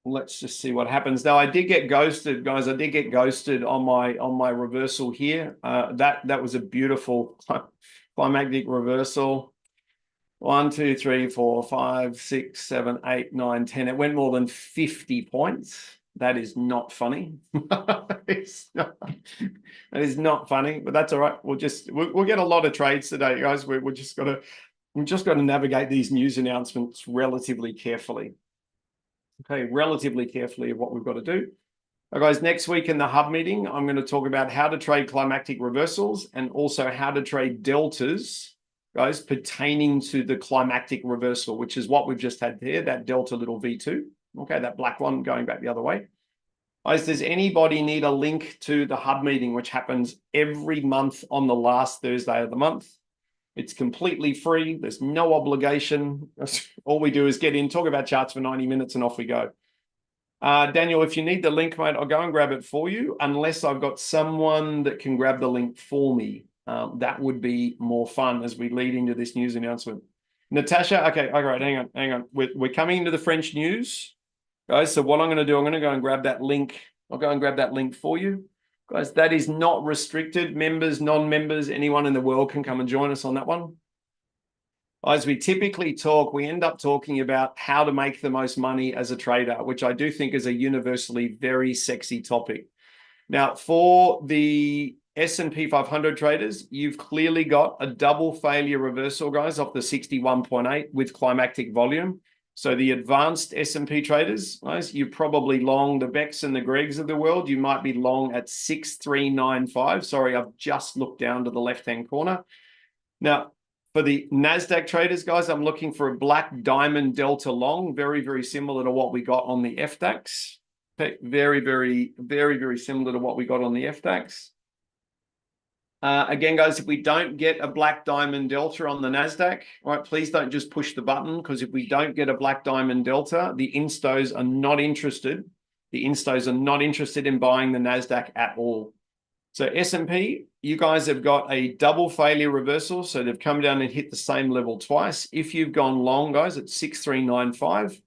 let's just see what happens. Now, I did get ghosted, guys. I did get ghosted on my reversal here. That was a beautiful climactic reversal. 1, 2, 3, 4, 5, 6, 7, 8, 9, 10. It went more than 50 points. That is not funny. It's not, that is not funny, but that's all right. We'll get a lot of trades today, guys. We've just got to navigate these news announcements relatively carefully. Okay, relatively carefully of what we've got to do. All right, guys, next week in the hub meeting, I'm going to talk about how to trade climactic reversals and also how to trade deltas, guys, pertaining to the climactic reversal, which is what we've just had there, that delta little V2. Okay, that black one going back the other way. Guys, does anybody need a link to the hub meeting, which happens every month on the last Thursday of the month? It's completely free. There's no obligation. All we do is get in, talk about charts for 90 minutes, and off we go. Daniel, if you need the link, mate, I'll go and grab it for you, unless I've got someone that can grab the link for me. That would be more fun as we lead into this news announcement. Natasha, okay, all right, hang on. We're coming into the French news, guys. So what I'm going to do, I'm going to go and grab that link. I'll go and grab that link for you. Guys, that is not restricted. Members, non-members, anyone in the world can come and join us on that one. As we typically talk, we end up talking about how to make the most money as a trader, which I do think is a universally very sexy topic. Now, for the S&P 500 traders, you've clearly got a double failure reversal, guys, off the 61.8 with climactic volume. So the advanced S&P traders, guys, you're probably long the Becks and the Gregs of the world. You might be long at 6395. Sorry, I've just looked down to the left-hand corner. Now, for the NASDAQ traders, guys, I'm looking for a black diamond delta long, very, very similar to what we got on the FDAX. Okay, very, very, very, very similar to what we got on the FDAX. Again, guys, if we don't get a black diamond delta on the NASDAQ, right, please don't just push the button, because if we don't get a black diamond delta, the instos are not interested. The instos are not interested in buying the NASDAQ at all. So S&P, you guys have got a double failure reversal. So they've come down and hit the same level twice. If you've gone long, guys, at 6395,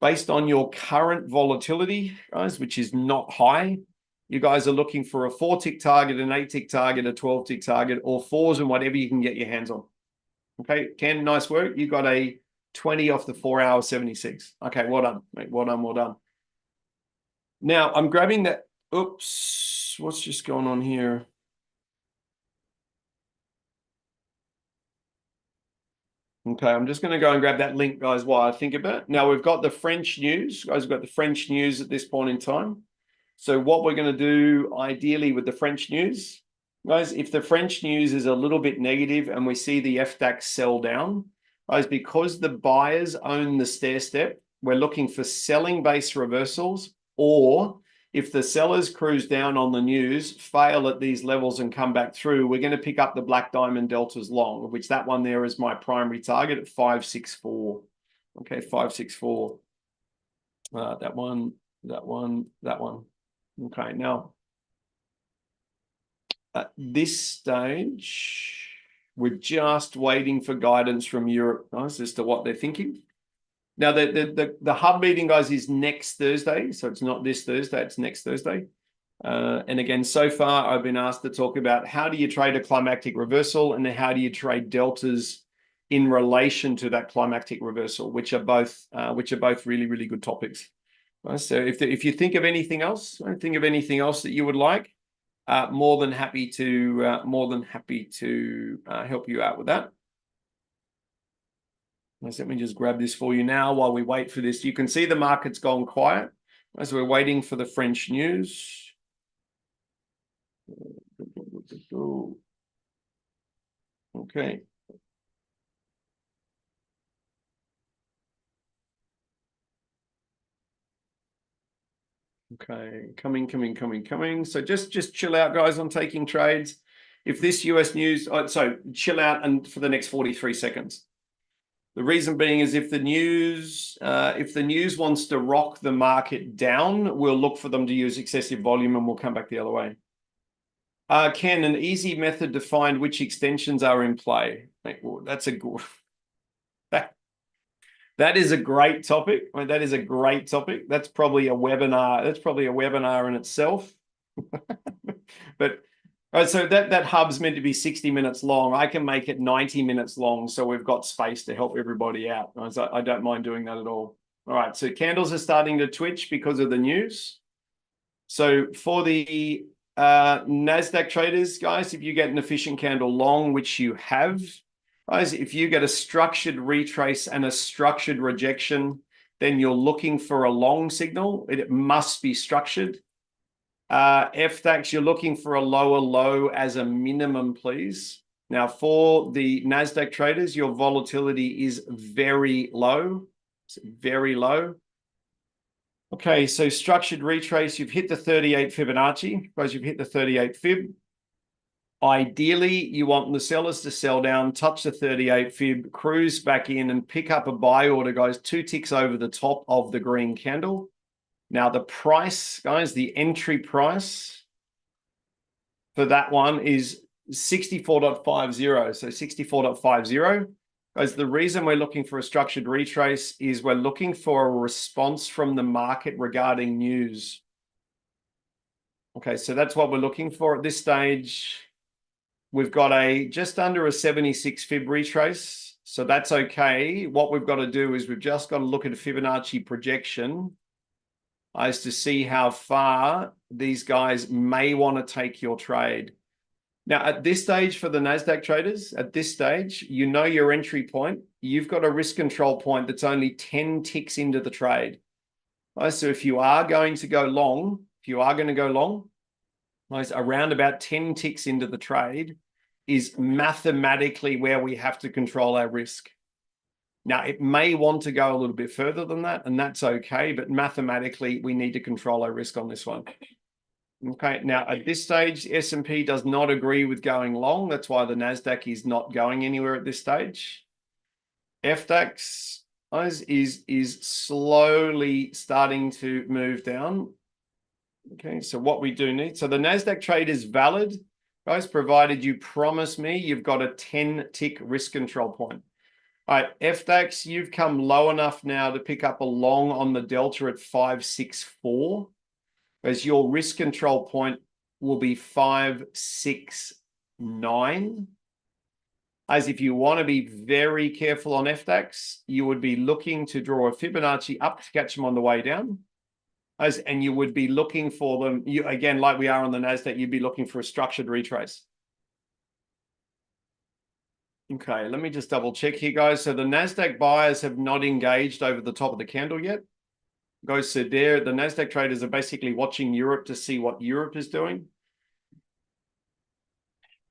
based on your current volatility, guys, which is not high, you guys are looking for a 4-tick target, an 8-tick target, a 12-tick target, or fours and whatever you can get your hands on. Okay, Ken, nice work. You got a 20 off the 4 hour 76. Okay, well done, mate. Well done, well done. Now, I'm grabbing that. Oops, what's just going on here? Okay, I'm just going to go and grab that link, guys, while I think about it. Now, we've got the French news. Guys, we've got the French news at this point in time. So what we're going to do, ideally, with the French news, guys, if the French news is a little bit negative and we see the FDAX sell down, guys, because the buyers own the stair step, we're looking for selling-based reversals, or if the sellers cruise down on the news, fail at these levels and come back through, we're going to pick up the black diamond deltas long, which that one there is my primary target at 564. Okay, 564. That one, that one, that one. Okay, now at this stage, we're just waiting for guidance from Europe, guys, as to what they're thinking. Now, the hub meeting, guys, is next Thursday. So it's not this Thursday, it's next Thursday. And again, so far, I've been asked to talk about how do you trade a climactic reversal and then how do you trade deltas in relation to that climactic reversal, which are both really, really good topics. So if you think of anything else, that you would like, more than happy to help you out with that. Let me just grab this for you now while we wait for this. You can see the market's gone quiet as we're waiting for the French news. Okay. Okay, coming. So just chill out, guys, on taking trades. If this US news, so chill out and for the next 43 seconds. The reason being is if the news wants to rock the market down, we'll look for them to use excessive volume and we'll come back the other way. Ken, an easy method to find which extensions are in play. That's a good. That is a great topic. I mean, that is a great topic. That's probably a webinar. That's probably a webinar in itself. But All right, so that hub's meant to be 60 minutes long. I can make it 90 minutes long, so we've got space to help everybody out. So I don't mind doing that at all. All right, so candles are starting to twitch because of the news. So for the NASDAQ traders, guys, if you get an efficient candle long, which you have, guys, if you get a structured retrace and a structured rejection, then you're looking for a long signal. It must be structured. FDAX, you're looking for a lower low as a minimum, please. Now, for the NASDAQ traders, your volatility is very low. It's very low. Okay, so structured retrace, you've hit the 38 Fibonacci. Guys, you've hit the 38 Fib. Ideally, you want the sellers to sell down, touch the 38 Fib, cruise back in and pick up a buy order, guys, 2 ticks over the top of the green candle. Now, the price, guys, the entry price for that one is 64.50. So 64.50. Guys, the reason we're looking for a structured retrace is we're looking for a response from the market regarding news. Okay, so that's what we're looking for at this stage. We've got just under a 76 Fib retrace. So that's okay. What we've got to do is we've just got to look at a Fibonacci projection as to see how far these guys may want to take your trade. Now, at this stage for the NASDAQ traders, at this stage, you know your entry point. You've got a risk control point that's only 10 ticks into the trade. So if you are going to go long, around about 10 ticks into the trade is mathematically where we have to control our risk. Now, it may want to go a little bit further than that, and that's okay, but mathematically, we need to control our risk on this one. Okay, now at this stage, S&P does not agree with going long. That's why the NASDAQ is not going anywhere at this stage. FDAX is slowly starting to move down. Okay, so what we do need, so the NASDAQ trade is valid, guys, provided you promise me you've got a 10-tick risk control point. All right, FDAX, you've come low enough now to pick up a long on the delta at 564. As your risk control point will be 569. As if you want to be very careful on FDAX, you would be looking to draw a Fibonacci up to catch them on the way down. And you would be looking for them, again, like we are on the NASDAQ, you'd be looking for a structured retrace. Okay, let me just double check here, guys. So the NASDAQ buyers have not engaged over the top of the candle yet. Guys, so there, the NASDAQ traders are basically watching Europe to see what Europe is doing.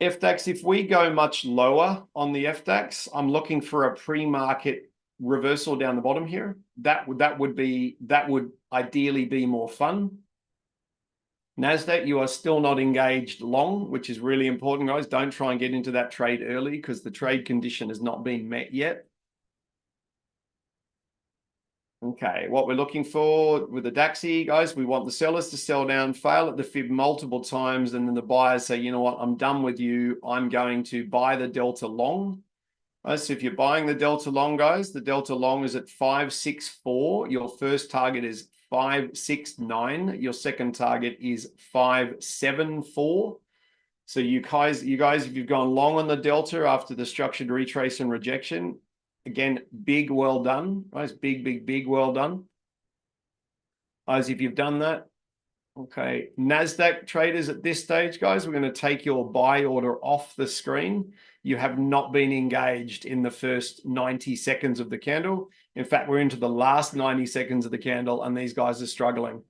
FDAX, if we go much lower on the FDAX, I'm looking for a pre-market reversal down the bottom here. That would ideally be more fun. NASDAQ, you are still not engaged long, which is really important, guys. Don't try and get into that trade early because the trade condition has not been met yet. Okay, what we're looking for with the DAXI, guys, we want the sellers to sell down, fail at the fib multiple times, and then the buyers say, you know what, I'm done with you. I'm going to buy the delta long. So if you're buying the delta long, guys, the delta long is at 564. Your first target is 569. Your second target is 574. So you guys, if you've gone long on the delta after the structured retrace and rejection, again, big well done, guys. Big well done. Guys, if you've done that, okay. NASDAQ traders at this stage, guys, we're going to take your buy order off the screen. You have not been engaged in the first 90 seconds of the candle. In fact, we're into the last 90 seconds of the candle, and these guys are struggling.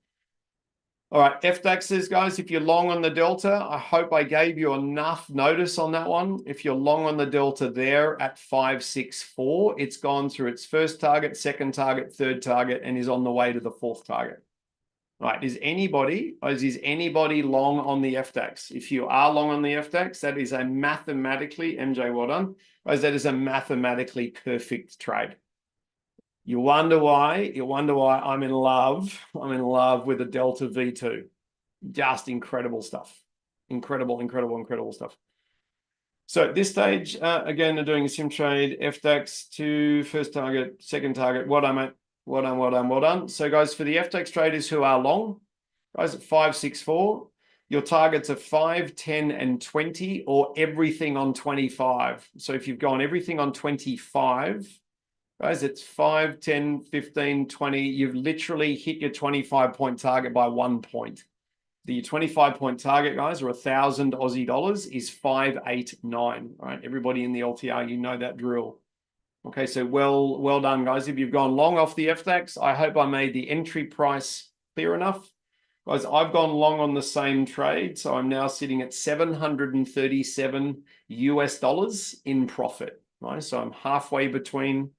All right, FDAXs, guys, if you're long on the delta, I hope I gave you enough notice on that one. If you're long on the delta there at 564, it's gone through its first target, second target, third target, and is on the way to the fourth target. All right, is anybody long on the FDAX? If you are long on the FDAX, that is a mathematically, MJ, well done, guys, that is a mathematically perfect trade. You wonder why I'm in love with the Delta V2. Just incredible stuff. Incredible stuff. So at this stage, again, they're doing a sim trade, FDAX to first target, second target. Well done, mate. Well done. So guys, for the FDAX traders who are long, guys, at 564, Your targets are 5, 10, and 20, or everything on 25. So if you've gone everything on 25, guys, it's 5, 10, 15, 20. You've literally hit your 25-point target by 1 point. The 25-point target, guys, or 1,000 Aussie dollars is 589. All right, everybody in the LTR, you know that drill. Okay, so well done, guys. If you've gone long off the FDAX, I hope I made the entry price clear enough. Guys, I've gone long on the same trade, so I'm now sitting at 737 US dollars in profit. Right, so I'm halfway between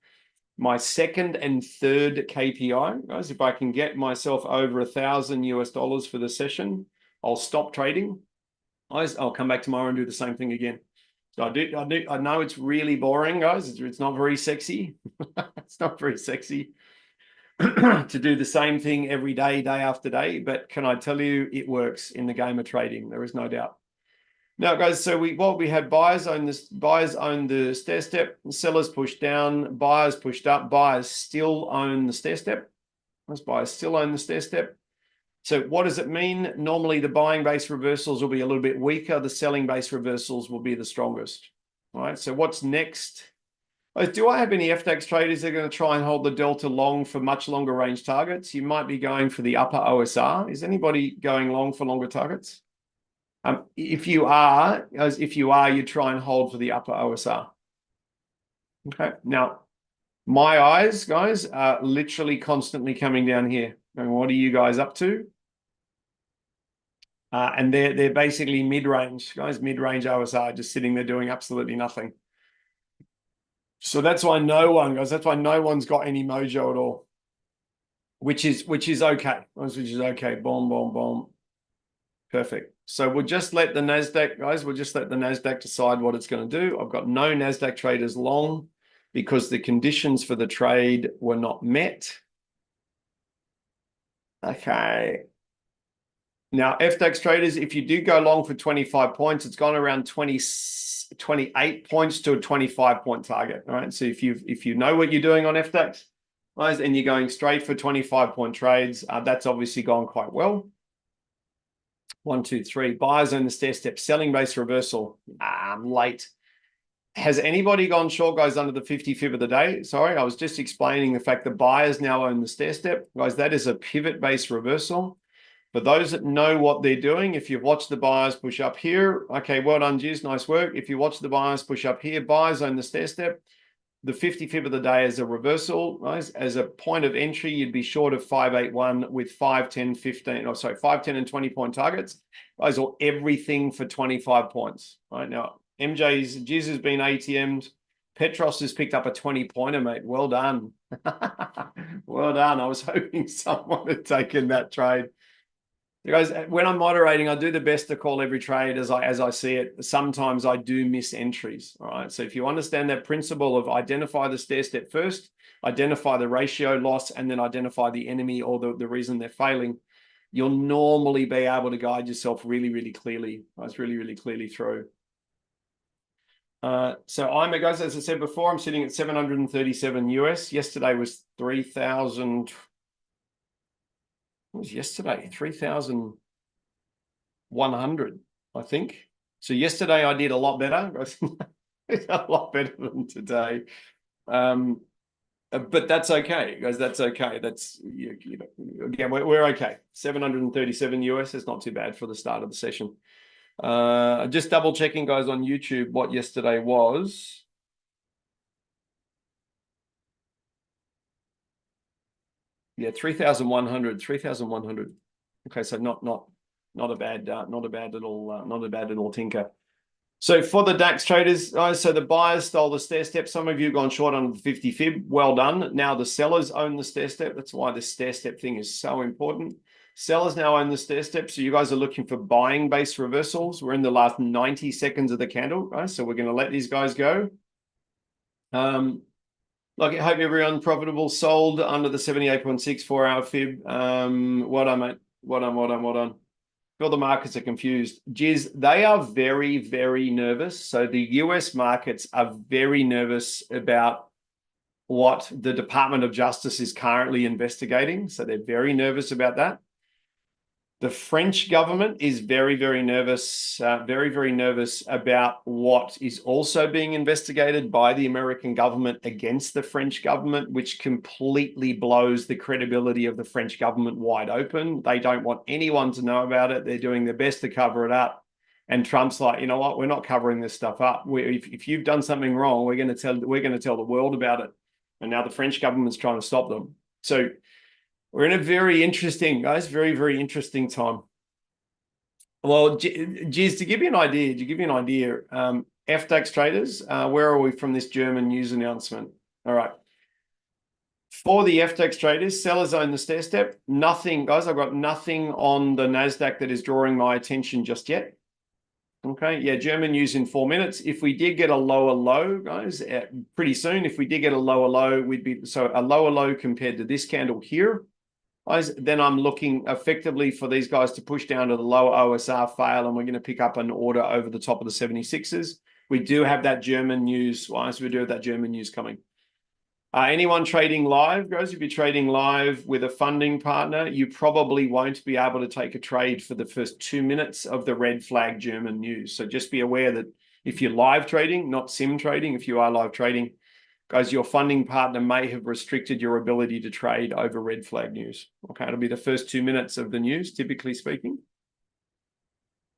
my second and third KPI. Guys, if I can get myself over 1,000 US dollars for the session, I'll stop trading. Guys, I'll come back tomorrow and do the same thing again. So I know it's really boring, guys. It's not very sexy. It's not very sexy to do the same thing every day, day after day. But can I tell you, it works in the game of trading. There is no doubt. Now, guys, so we had buyers own this. Buyers own the stair step. Sellers push down. Buyers pushed up. Buyers still own the stair step. Those buyers still own the stair step. So what does it mean? Normally, the buying base reversals will be a little bit weaker. The selling base reversals will be the strongest. All right. So what's next? Do I have any FDAX traders that are going to try and hold the delta long for much longer range targets? You might be going for the upper OSR. Is anybody going long for longer targets? If you are, you try and hold for the upper OSR. Okay. Now, my eyes, guys, are literally constantly coming down here. And what are you guys up to? And they're basically mid-range, guys, mid-range OSR, just sitting there doing absolutely nothing. So that's why no one, guys, that's why no one's got any mojo at all, which is okay. Which is okay. Boom, boom, boom. Perfect. So we'll just let the NASDAQ, guys, we'll just let the NASDAQ decide what it's going to do. I've got no NASDAQ traders long because the conditions for the trade were not met. Okay. Now, FDAX traders, if you do go long for 25 points, it's gone around 28 points to a 25-point target. All right. So if you know what you're doing on FDAX, guys, and you're going straight for 25-point trades, that's obviously gone quite well. 1, 2, 3. Buyers on the stair step. Selling base reversal. I'm late. Has anybody gone short, guys, under the 50 fib of the day? Sorry, I was just explaining the fact that buyers now own the stair step. Guys, that is a pivot base reversal. For those that know what they're doing, if you've watched the buyers push up here, okay, well done, Giz, nice work. If you watch the buyers push up here, buyers own the stair step. The 50 fib of the day is a reversal, guys. As a point of entry, you'd be short of 581 with 5, 10, 15, oh, sorry, 5, 10, and 20-point targets. Guys, or everything for 25 points. Right now, Giz has been ATM'd. Petros has picked up a 20-pointer, mate. Well done. Well done. I was hoping someone had taken that trade. You guys, when I'm moderating, I do the best to call every trade as I see it. Sometimes I do miss entries. All right. So if you understand that principle of identify the stair step first, identify the ratio loss, and then identify the enemy or the reason they're failing, you'll normally be able to guide yourself really, really clearly. That's really, really clearly through. So guys, as I said before, I'm sitting at 737 US. Yesterday was 3,000. What was yesterday? 3,100, I think. So yesterday I did a lot better. A lot better than today. But that's okay, guys. That's okay. That's, again, we're okay. 737 US is not too bad for the start of the session. Just double checking, guys, on YouTube what yesterday was. Yeah, 3,100. Okay, so not a bad little tinker. So for the DAX traders, guys, so the buyers stole the stair step. Some of you have gone short on the 50 fib. Well done. Now the sellers own the stair step. That's why the stair step thing is so important. Sellers now own the stair step. So you guys are looking for buying base reversals. We're in the last 90 seconds of the candle, guys. So we're going to let these guys go. Look, I hope everyone profitable sold under the 78.6 4-hour fib. Well done, mate. Well done. All the markets are confused. Giz, they are very, very nervous. So the US markets are very nervous about what the Department of Justice is currently investigating. So they're very nervous about that. The French government is very, very nervous, very nervous about what is also being investigated by the American government against the French government, which completely blows the credibility of the French government wide open. They don't want anyone to know about it. They're doing their best to cover it up. And Trump's like, you know what? We're not covering this stuff up. If you've done something wrong, we're going to tell the world about it. And now the French government's trying to stop them. So we're in a very interesting, guys, very interesting time. Well, Giz, to give you an idea, FDAX traders, where are we from this German news announcement? All right. For the FDAX traders, sellers own the stair step. Nothing, guys, I've got nothing on the NASDAQ that is drawing my attention just yet. Okay, yeah, German news in 4 minutes. If we did get a lower low, guys, pretty soon, if we did get a lower low, we'd be, so a lower low compared to this candle here, guys, then I'm looking effectively for these guys to push down to the lower OSR, fail, and we're going to pick up an order over the top of the 76s. We do have that German news, guys, we do have that German news coming. Anyone trading live, guys, if you're trading live with a funding partner, you probably won't be able to take a trade for the first 2 minutes of the red flag German news. So just be aware that if you're live trading, not sim trading, if you are live trading, guys, your funding partner may have restricted your ability to trade over red flag news. Okay, it'll be the first 2 minutes of the news, typically speaking.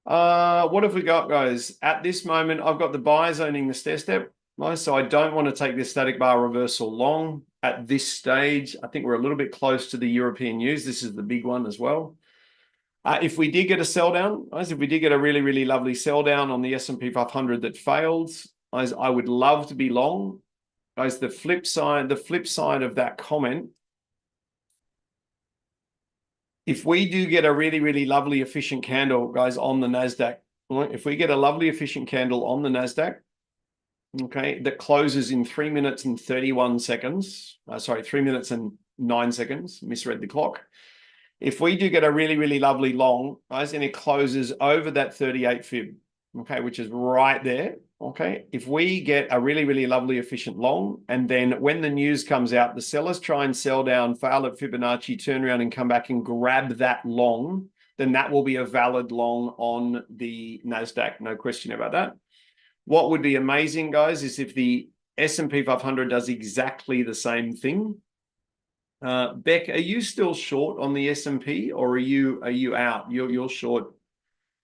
What have we got, guys? At this moment, I've got the buyers owning the stair step. So I don't want to take this static bar reversal long at this stage. I think we're a little bit close to the European news. This is the big one as well. If we did get a sell down, guys, if we did get a really lovely sell down on the S&P 500 that failed, guys, I would love to be long. Guys, the flip side of that comment, if we do get a really lovely efficient candle, guys, on the NASDAQ, right? If we get a lovely efficient candle on the NASDAQ, okay, that closes in 3 minutes and 31 seconds, 3 minutes and 9 seconds, misread the clock. If we do get a really lovely long, guys, and it closes over that 38 fib, okay, which is right there, okay, if we get a really lovely efficient long, and then when the news comes out, the sellers try and sell down, fail at Fibonacci, turn around and come back and grab that long, then that will be a valid long on the NASDAQ, no question about that. What would be amazing, guys, is if the S&P 500 does exactly the same thing. Beck, are you still short on the S&P, or are you out? You're short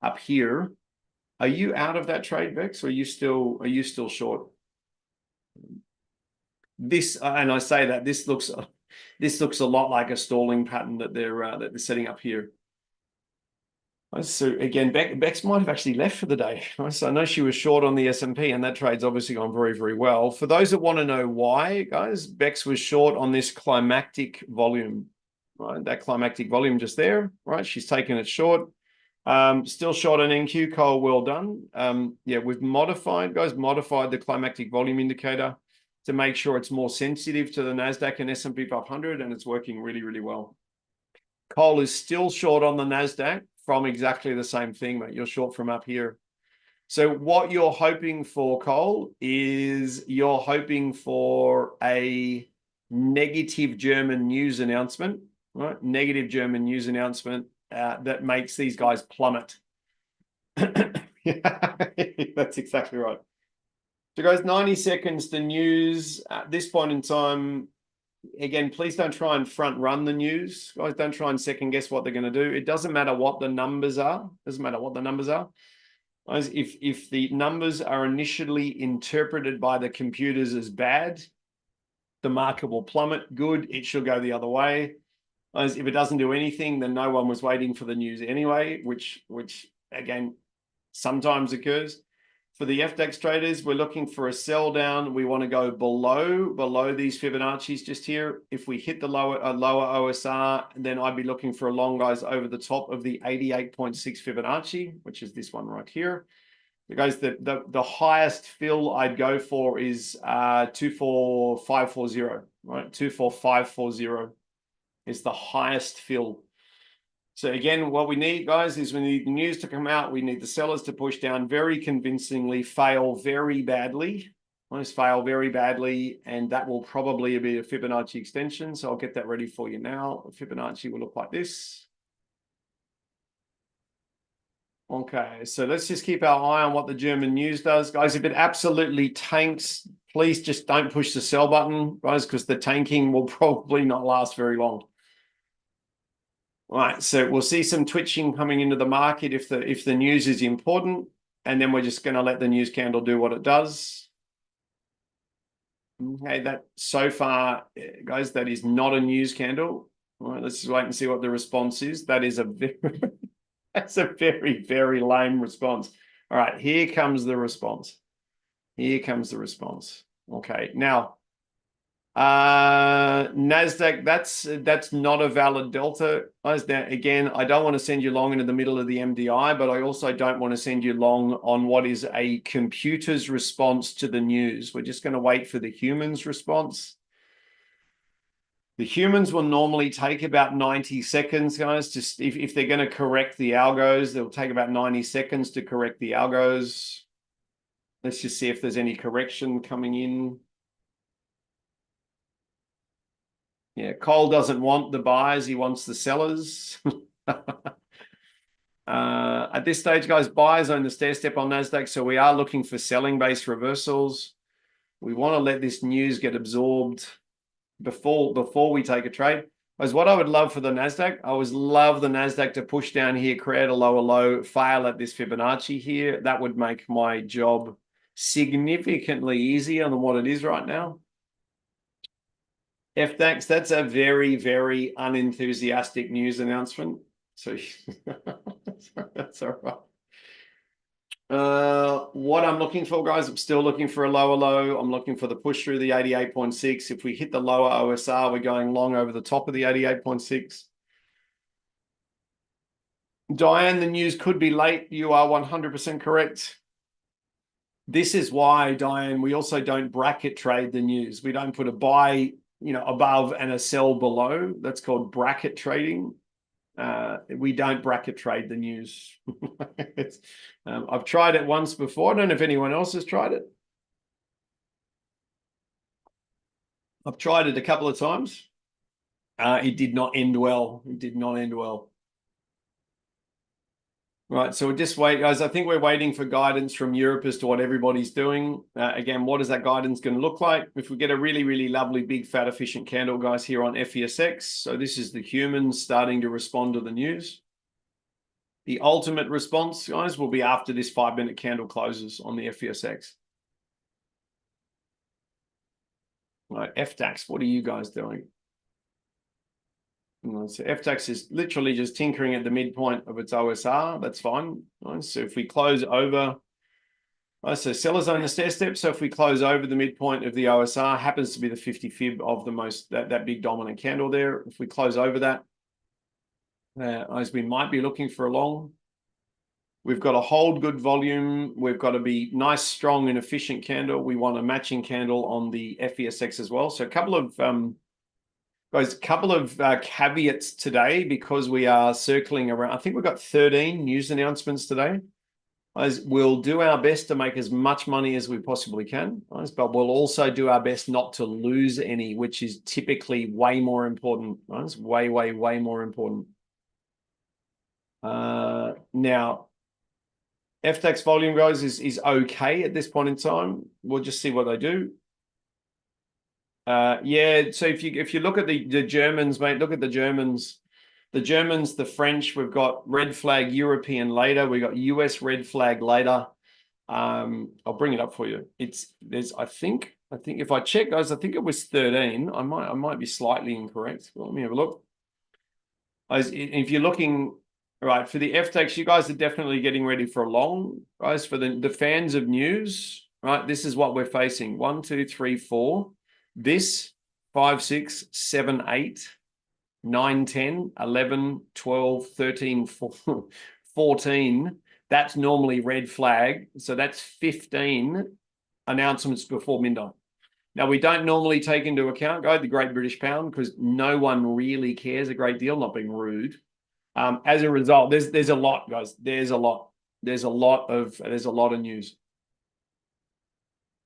up here. Are you out of that trade, Bex, or are you still short? This, and I say that this looks a lot like a stalling pattern that they're setting up here. So again, Bex might have actually left for the day. So I know she was short on the S&P, and that trade's obviously gone very well. For those that want to know why, guys, Bex was short on this climactic volume, right? That climactic volume just there, right? She's taken it short. Still short on NQ, Cole, well done. Yeah, we've modified the climactic volume indicator to make sure it's more sensitive to the NASDAQ and S&P 500, and it's working really well. Cole is still short on the NASDAQ from exactly the same thing, mate. You're short from up here. So what you're hoping for, Cole, is you're hoping for a negative German news announcement, right? Negative German news announcement that makes these guys plummet. Yeah, that's exactly right. So guys, 90 seconds to news. At this point in time, again, please don't try and front run the news. Guys, don't try and second guess what they're going to do. It doesn't matter what the numbers are. Doesn't matter what the numbers are. Guys, if the numbers are initially interpreted by the computers as bad, the market will plummet. Good, it should go the other way. Guys, if it doesn't do anything, then no one was waiting for the news anyway, which again, sometimes occurs. For the FDAX traders, we're looking for a sell down. We want to go below these Fibonacci's just here. If we hit the lower OSR, then I'd be looking for a long, guys, over the top of the 88.6 Fibonacci, which is this one right here. Guys, the highest fill I'd go for is 24540, right? 24540 is the highest fill. So again, what we need, guys, is we need the news to come out. We need the sellers to push down very convincingly, fail very badly. Let's fail very badly, and that will probably be a Fibonacci extension. So I'll get that ready for you now. Fibonacci will look like this. Okay, so let's just keep our eye on what the German news does. Guys, if it absolutely tanks, please just don't push the sell button, guys, because the tanking will probably not last very long. All right, so we'll see some twitching coming into the market if the news is important, and then we're just going to let the news candle do what it does. Okay, that so far, guys, that is not a news candle. All right, let's just wait and see what the response is. That is a very, that's a very, very lame response. All right, here comes the response. Here comes the response. Okay, now, Nasdaq, that's not a valid delta. Again, I don't want to send you long into the middle of the MDI, but I also don't want to send you long on what is a computer's response to the news. We're just going to wait for the human's response. The humans will normally take about 90 seconds, guys. Just if they're going to correct the algos, they'll take about 90 seconds to correct the algos. Let's just see if there's any correction coming in. Yeah, Cole doesn't want the buyers, he wants the sellers. At this stage, guys, buyers own the stair step on NASDAQ, so we are looking for selling-based reversals. We want to let this news get absorbed before we take a trade. Because what I would love for the NASDAQ, I would love the NASDAQ to push down here, create a lower low, fail at this Fibonacci here. That would make my job significantly easier than what it is right now. FDAX, that's a very, very unenthusiastic news announcement. So that's all right. What I'm looking for, guys, I'm still looking for a lower low. I'm looking for the push through the 88.6. If we hit the lower OSR, we're going long over the top of the 88.6. Diane, the news could be late. You are 100% correct. This is why, Diane, we also don't bracket trade the news. We don't put a buy, above and a sell below. That's called bracket trading. We don't bracket trade the news. I've tried it once before. I don't know if anyone else has tried it. I've tried it a couple of times. It did not end well. It did not end well. Right, so we'll just wait, guys. I think we're waiting for guidance from Europe as to what everybody's doing. Again, what is that guidance going to look like? If we get a really, really lovely, big, fat, efficient candle, guys, here on FESX. So this is the humans starting to respond to the news. The ultimate response, guys, will be after this 5-minute candle closes on the FESX. All right, FDAX, what are you guys doing? So FDAX is literally just tinkering at the midpoint of its OSR. That's fine. So if we close over, so sellers own the stair step. So if we close over the midpoint of the OSR, happens to be the 50 fib of the that big dominant candle there. If we close over that, as we might be looking for a long, we've got to hold good volume. We've got to be nice, strong, and efficient candle. We want a matching candle on the FESX as well. So a couple of guys, a couple of caveats today because we are circling around. I think we've got 13 news announcements today. Guys, we'll do our best to make as much money as we possibly can, guys, but we'll also do our best not to lose any, which is typically way more important. Guys, way, way, way more important. Now, FDAX volume, guys, is okay at this point in time. We'll just see what they do. Yeah, so if you look at the Germans, mate, look at the Germans. The Germans, the French, we've got red flag European later. We've got US red flag later. I'll bring it up for you. I think if I check, guys, I think it was 13. I might be slightly incorrect. Well, let me have a look. Guys, if you're looking right for the FTX, you guys are definitely getting ready for a long, guys. For the fans of news, right? This is what we're facing. 1, 2, 3, 4. This 5, 6, 7, 8, 9, 10, 11, 12, 13, 14. That's normally red flag. So that's 15 announcements before midnight. Now, we don't normally take into account, guys, the Great British Pound, because no one really cares a great deal, not being rude. As a result, there's a lot, guys. There's a lot of news.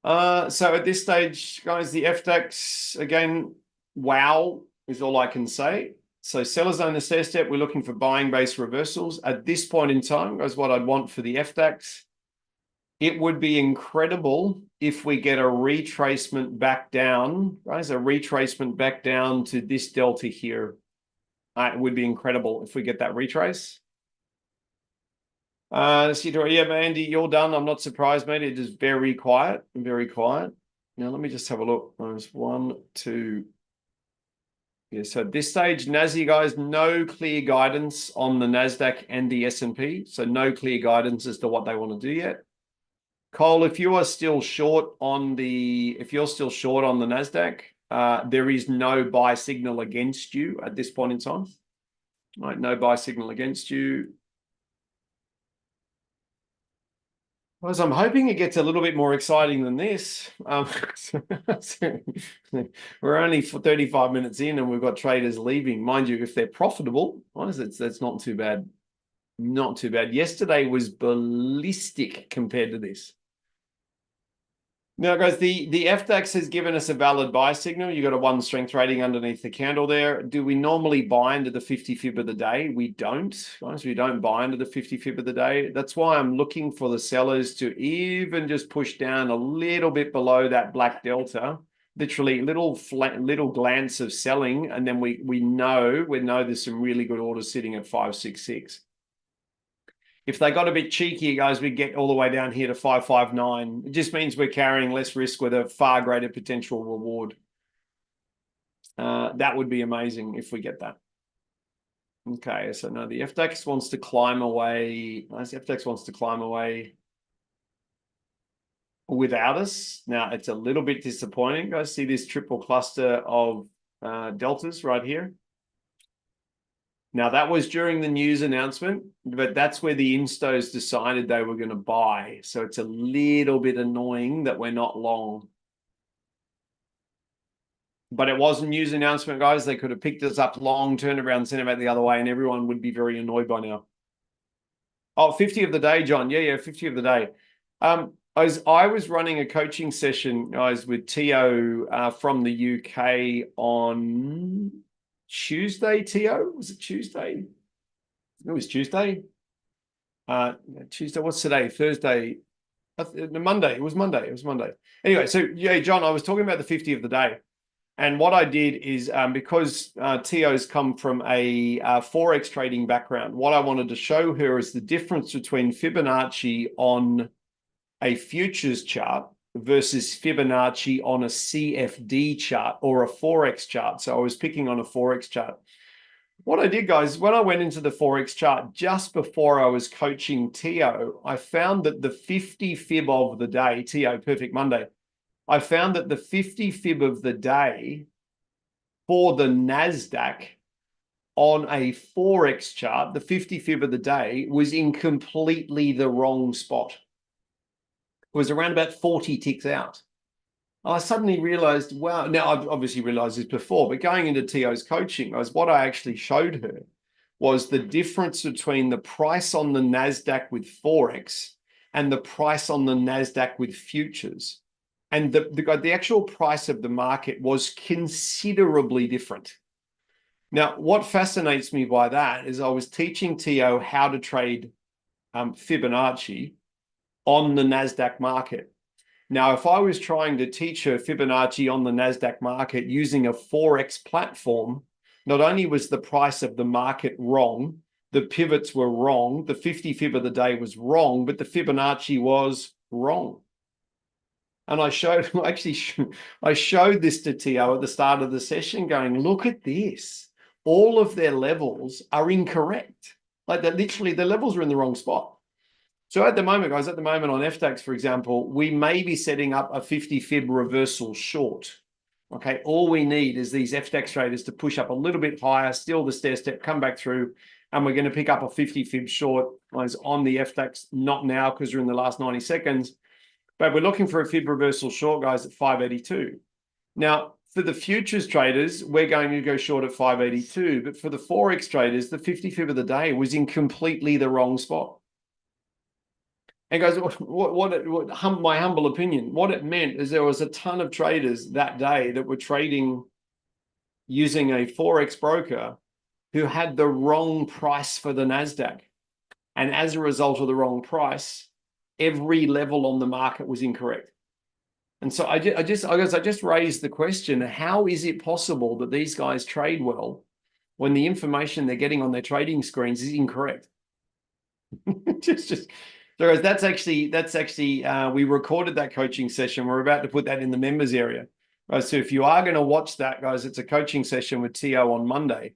So at this stage, guys, the FDAX, again, wow, is all I can say. So sellers own the stair step. We're looking for buying base reversals. At this point in time, guys, what I'd want for the FDAX, it would be incredible if we get a retracement back down, guys, a retracement back down to this delta here. It would be incredible if we get that retrace. Yeah, Andy, you're done. I'm not surprised, mate. It is very quiet, very quiet. Now, let me just have a look. There's 1, 2. Yeah, so at this stage, NASI, guys, no clear guidance on the NASDAQ and the S&P. So no clear guidance as to what they want to do yet. Cole, if you are still short on the, NASDAQ, there is no buy signal against you at this point in time. Right, no buy signal against you. Well, I'm hoping it gets a little bit more exciting than this. We're only for 35 minutes in and we've got traders leaving. Mind you, if they're profitable, honestly, that's not too bad. Not too bad. Yesterday was ballistic compared to this. Now, guys, the FDAX has given us a valid buy signal. You got a 1 strength rating underneath the candle there. Do we normally buy into the 50 fib of the day? We don't, guys. We don't buy into the 50 fib of the day. That's why I'm looking for the sellers to even just push down a little bit below that black delta. Literally, little glance of selling, and then we know there's some really good orders sitting at 566. If they got a bit cheeky, guys, we get all the way down here to 559. It just means we're carrying less risk with a far greater potential reward. That would be amazing if we get that. Okay, so now the FDAX wants to climb away. The FDAX wants to climb away without us. Now, it's a little bit disappointing. Guys, see this triple cluster of deltas right here? Now, that was during the news announcement, but that's where the instos decided they were going to buy. So it's a little bit annoying that we're not long. But it was a news announcement, guys. They could have picked us up long, turned around, sent it back the other way, and everyone would be very annoyed by now. Oh, 50 of the day, John. Yeah, 50 of the day. I was running a coaching session, guys, with Tio from the UK on Tuesday, Tio? Was it Tuesday? It was Tuesday. Tuesday, what's today? Thursday. Monday. It was Monday. Anyway, so yeah, John, I was talking about the 50 of the day. And what I did is because Tio's come from a Forex trading background, what I wanted to show her is the difference between Fibonacci on a futures chart versus Fibonacci on a CFD chart or a Forex chart. So I was picking on a Forex chart. What I did, guys, when I went into the Forex chart just before I was coaching Tio, I found that the 50 fib of the day, Tio, Perfect Monday, I found that the 50 fib of the day for the NASDAQ on a Forex chart, the 50 fib of the day was in completely the wrong spot. It was around about 40 ticks out. I suddenly realized, wow, now I've obviously realized this before, but going into Tio's coaching, what I actually showed her was the difference between the price on the NASDAQ with Forex and the price on the NASDAQ with futures. And the actual price of the market was considerably different. Now, what fascinates me by that is I was teaching Tio how to trade Fibonacci on the NASDAQ market. Now, if I was trying to teach her Fibonacci on the NASDAQ market using a Forex platform, not only was the price of the market wrong, the pivots were wrong, the 50 fib of the day was wrong, but the Fibonacci was wrong. And I showed this to Tio at the start of the session going, look at this. All of their levels are incorrect. Like that, literally the levels are in the wrong spot. So at the moment, guys, on FDAX, for example, we may be setting up a 50 fib reversal short. Okay, all we need is these FDAX traders to push up a little bit higher, steal the stair step, come back through, and we're going to pick up a 50 fib short on the FDAX, not now because we're in the last 90 seconds. But we're looking for a fib reversal short, guys, at 582. Now, for the futures traders, we're going to go short at 582. But for the Forex traders, the 50 fib of the day was in completely the wrong spot. And guys, my humble opinion, what it meant is there was a ton of traders that day that were trading using a Forex broker who had the wrong price for the NASDAQ. And as a result of the wrong price, every level on the market was incorrect. And so I just raised the question, how is it possible that these guys trade well when the information they're getting on their trading screens is incorrect? So that's actually we recorded that coaching session. We're about to put that in the members area. Right, so if you are going to watch that, guys, it's a coaching session with Tio on Monday.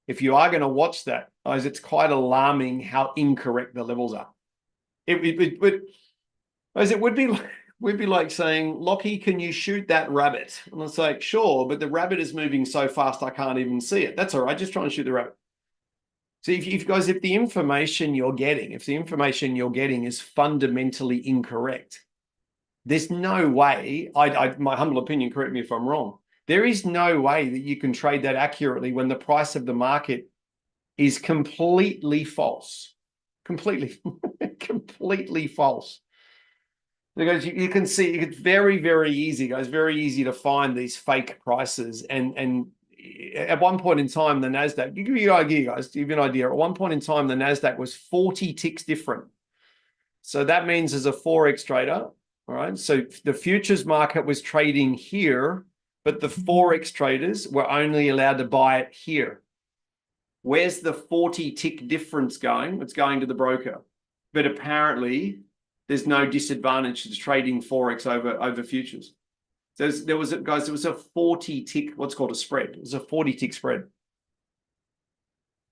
If you are going to watch that, guys, it's quite alarming how incorrect the levels are. It would be like saying, Lockie, can you shoot that rabbit? And it's like, sure, but the rabbit is moving so fast I can't even see it. That's all right, just try and shoot the rabbit. So if the information you're getting, is fundamentally incorrect, there's no way, my humble opinion, correct me if I'm wrong, there is no way that you can trade that accurately when the price of the market is completely false. Completely false. Because you can see it's very, very easy, guys, very easy to find these fake prices. And at one point in time, the NASDAQ, give you an idea, guys, to give you an idea, at one point in time, the NASDAQ was 40 ticks different. So that means as a Forex trader, all right, so the futures market was trading here, but the Forex traders were only allowed to buy it here. Where's the 40 tick difference going? It's going to the broker. But apparently, there's no disadvantage to trading Forex over futures. So there was a 40 tick, what's called a spread. It was a 40 tick spread.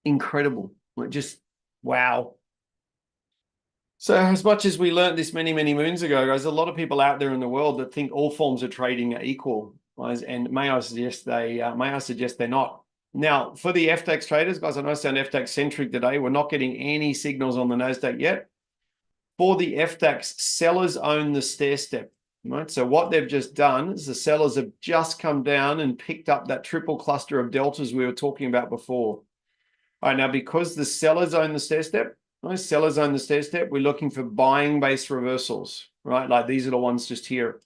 Incredible. Just wow. So as much as we learned this many, many moons ago, guys, a lot of people out there in the world that think all forms of trading are equal, guys, and may I suggest they're not. Now, for the FTX traders, guys, I know I sound FTX centric today. We're not getting any signals on the NASDAQ yet. For the FTX, sellers own the stair step. Right? So what they've just done is the sellers have just come down and picked up that triple cluster of deltas we were talking about before. All right, now because the sellers own the stair step, we're looking for buying base reversals, right? Like these are the ones just here.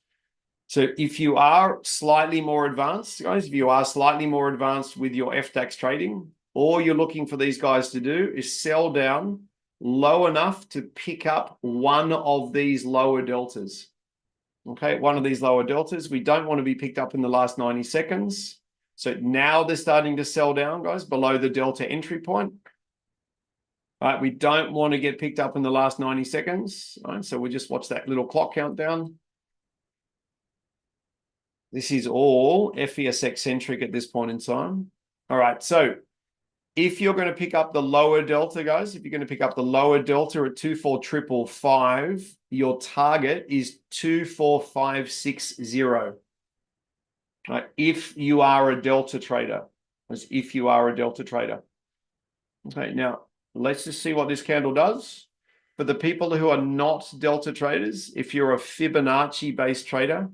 So if you are slightly more advanced, guys, with your FTX trading, all you're looking for these guys to do is sell down low enough to pick up one of these lower deltas. Okay, one of these lower deltas. We don't want to be picked up in the last 90 seconds. So now they're starting to sell down, guys, below the delta entry point. All right, we don't want to get picked up in the last 90 seconds. All right, so we'll just watch that little clock countdown. This is all FESX centric at this point in time. All right, so if you're going to pick up the lower delta, guys, if you're going to pick up the lower delta at 24555, your target is 24560. Right? If you are a delta trader, Okay, now let's just see what this candle does. For the people who are not delta traders, if you're a Fibonacci-based trader,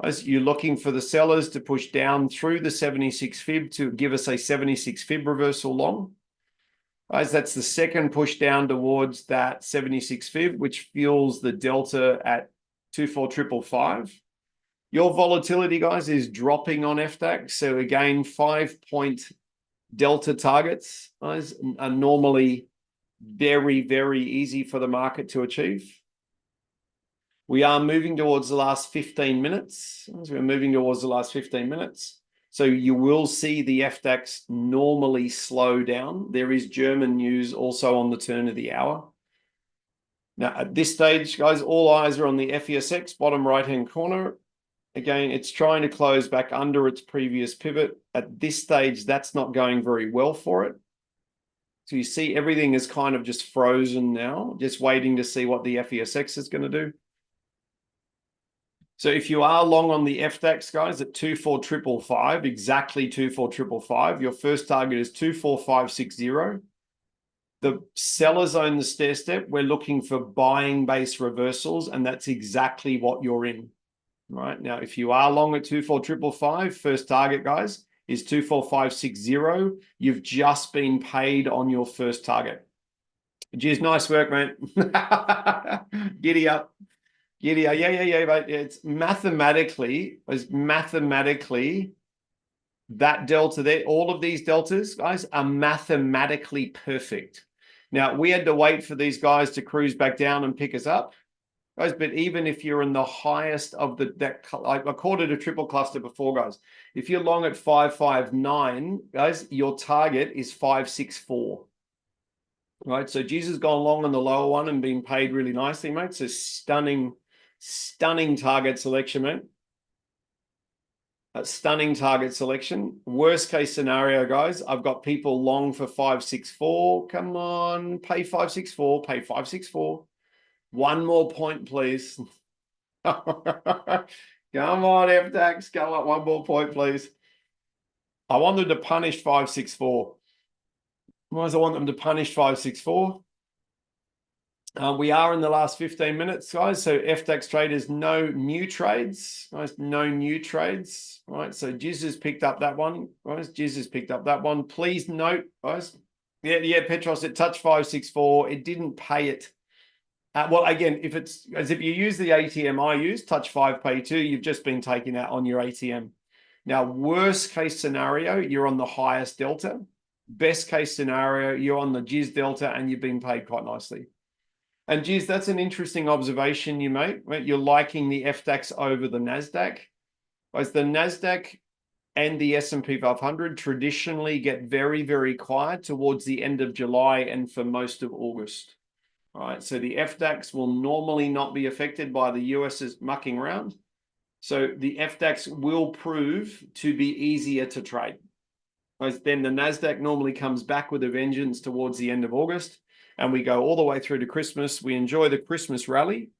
as you're looking for the sellers to push down through the 76 fib to give us a 76 fib reversal long. Guys, that's the second push down towards that 76 fib, which fuels the delta at 24555. Your volatility, guys, is dropping on FTX. So again, 5-point delta targets, guys, are normally very, very easy for the market to achieve. We are moving towards the last 15 minutes. So we're moving towards the last 15 minutes. So you will see the FTX normally slow down. There is German news also on the turn of the hour. Now, at this stage, guys, all eyes are on the FESX bottom right-hand corner. Again, it's trying to close back under its previous pivot. At this stage, that's not going very well for it. So you see everything is kind of just frozen now, just waiting to see what the FESX is going to do. So if you are long on the FTX, guys, at 24555, exactly 24555, your first target is 24560. The sellers own the stair step. We're looking for buying base reversals, and that's exactly what you're in. Right now, if you are long at 24555, first target, guys, is 24560. You've just been paid on your first target. Geez, nice work, man. Giddy up. Yeah, mate. It's mathematically, that delta there, all of these deltas, guys, are mathematically perfect. Now, we had to wait for these guys to cruise back down and pick us up, guys, but even if you're in the highest of I called it a triple cluster before, guys. If you're long at 559, guys, your target is 564. Right, so Jesus gone long on the lower one and been paid really nicely, mate. So stunning target selection, mate. A stunning target selection. Worst case scenario, guys, I've got people long for 564. Come on, pay 564, pay 564. One more point, please. Come on, FDAX, go up one more point, please. I want them to punish 564. Why do I want them to punish 564? We are in the last 15 minutes, guys. So FDAX traders, no new trades, guys. No new trades, right? So Jiz has picked up that one, guys. Jiz has picked up that one. Please note, guys. Yeah, Petros, it touched 564. It didn't pay it. Well, again, if you use the ATM I use, touch 5, pay 2, you've just been taken out on your ATM. Now, worst case scenario, you're on the highest delta. Best case scenario, you're on the Jiz delta and you've been paid quite nicely. And Jiz, that's an interesting observation you make, right? You're liking the FDAX over the NASDAQ. As the NASDAQ and the S&P 500 traditionally get very, very quiet towards the end of July and for most of August. All right, so the FDAX will normally not be affected by the US's mucking around. So the FDAX will prove to be easier to trade. Whereas then the NASDAQ normally comes back with a vengeance towards the end of August. And we go all the way through to Christmas. We enjoy the Christmas rally.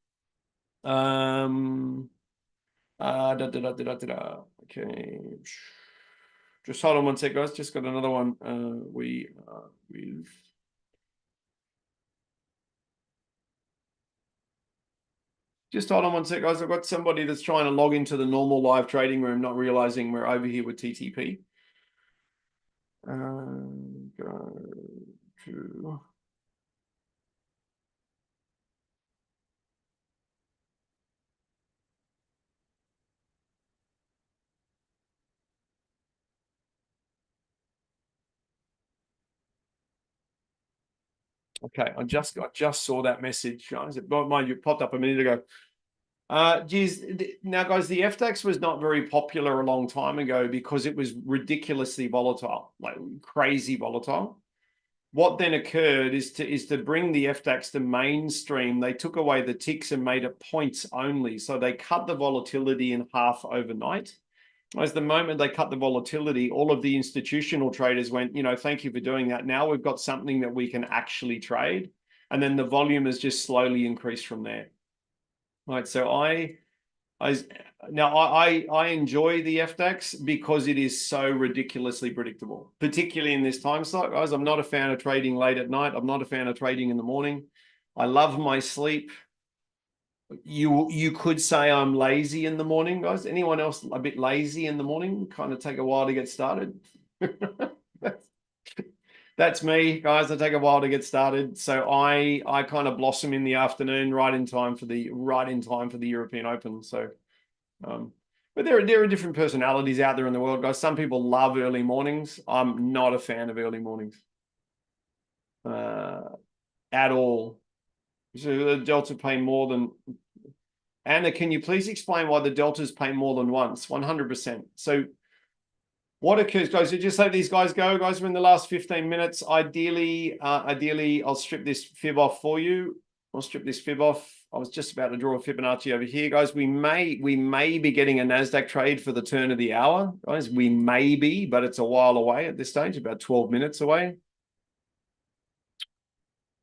Okay. Just hold on one sec, guys. Just got another one. Just hold on one sec, guys. I've got somebody that's trying to log into the normal live trading room, not realizing we're over here with TTP. Go to... Okay, I just saw that message, guys. It popped up a minute ago. Geez, now, guys, the FDAX was not very popular a long time ago because it was ridiculously volatile, like crazy volatile. What then occurred is to bring the FDAX to mainstream. They took away the ticks and made it points only. So they cut the volatility in half overnight. As the moment they cut the volatility, all of the institutional traders went, thank you for doing that. Now we've got something that we can actually trade. And then the volume has just slowly increased from there. Right. So I enjoy the FDAX because it is so ridiculously predictable, particularly in this time slot, guys. I'm not a fan of trading late at night. I'm not a fan of trading in the morning. I love my sleep. You could say I'm lazy in the morning, guys. Anyone else a bit lazy in the morning? Kind of take a while to get started. That's me, guys. I take a while to get started. So I kind of blossom in the afternoon, right in time for the European Open. So but there are different personalities out there in the world, guys. Some people love early mornings. I'm not a fan of early mornings at all. So the Delta pay more than... Anna, can you please explain why the Deltas pay more than once? 100%. So what occurs, guys, so just let these guys go, guys. We're in the last 15 minutes. Ideally, I'll strip this fib off for you. I'll strip this fib off. I was just about to draw a Fibonacci over here, guys. We may be getting a NASDAQ trade for the turn of the hour, guys. We may be, but it's a while away at this stage, about 12 minutes away.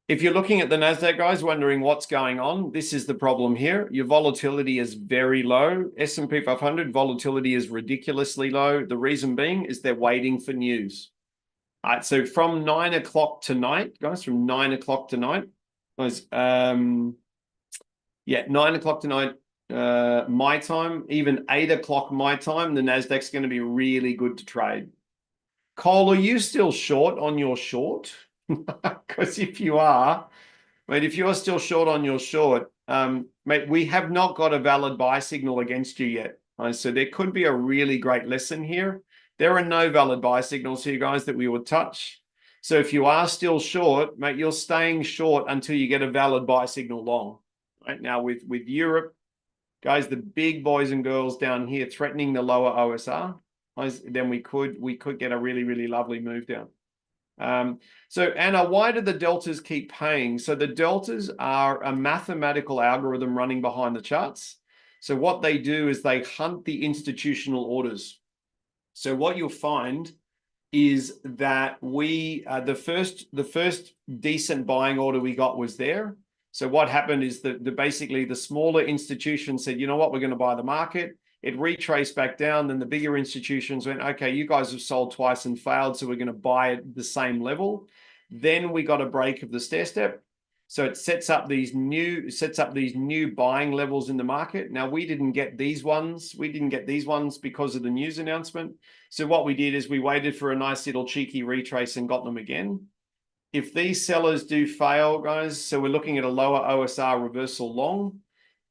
If you're looking at the NASDAQ, guys, wondering what's going on, this is the problem here. Your volatility is very low. S&P 500 volatility is ridiculously low. The reason being is they're waiting for news. All right, so from 9 o'clock tonight, guys, from 9 o'clock tonight, guys, 9 o'clock tonight, my time, even 8 o'clock my time, the NASDAQ's going to be really good to trade. Cole, are you still short on your short? Because if you are, mate, if you're still short on your short, mate, we have not got a valid buy signal against you yet. So there could be a really great lesson here. There are no valid buy signals here, guys, that we would touch. So if you are still short, mate, you're staying short until you get a valid buy signal long. Right now with Europe, guys, the big boys and girls down here threatening the lower OSR, then we could get a really, really lovely move down. So Anna, why do the deltas keep paying? So the deltas are a mathematical algorithm running behind the charts. So what they do is they hunt the institutional orders. So what you'll find is that the first decent buying order we got was there. So what happened is that basically the smaller institutions said, you know what, we're going to buy the market. It retraced back down. Then the bigger institutions went, okay, you guys have sold twice and failed, so we're going to buy at the same level. Then we got a break of the stair step. So it sets up these new buying levels in the market. Now we didn't get these ones. We didn't get these ones because of the news announcement. So what we did is we waited for a nice little cheeky retrace and got them again. If these sellers do fail, guys, so we're looking at a lower OSR reversal long.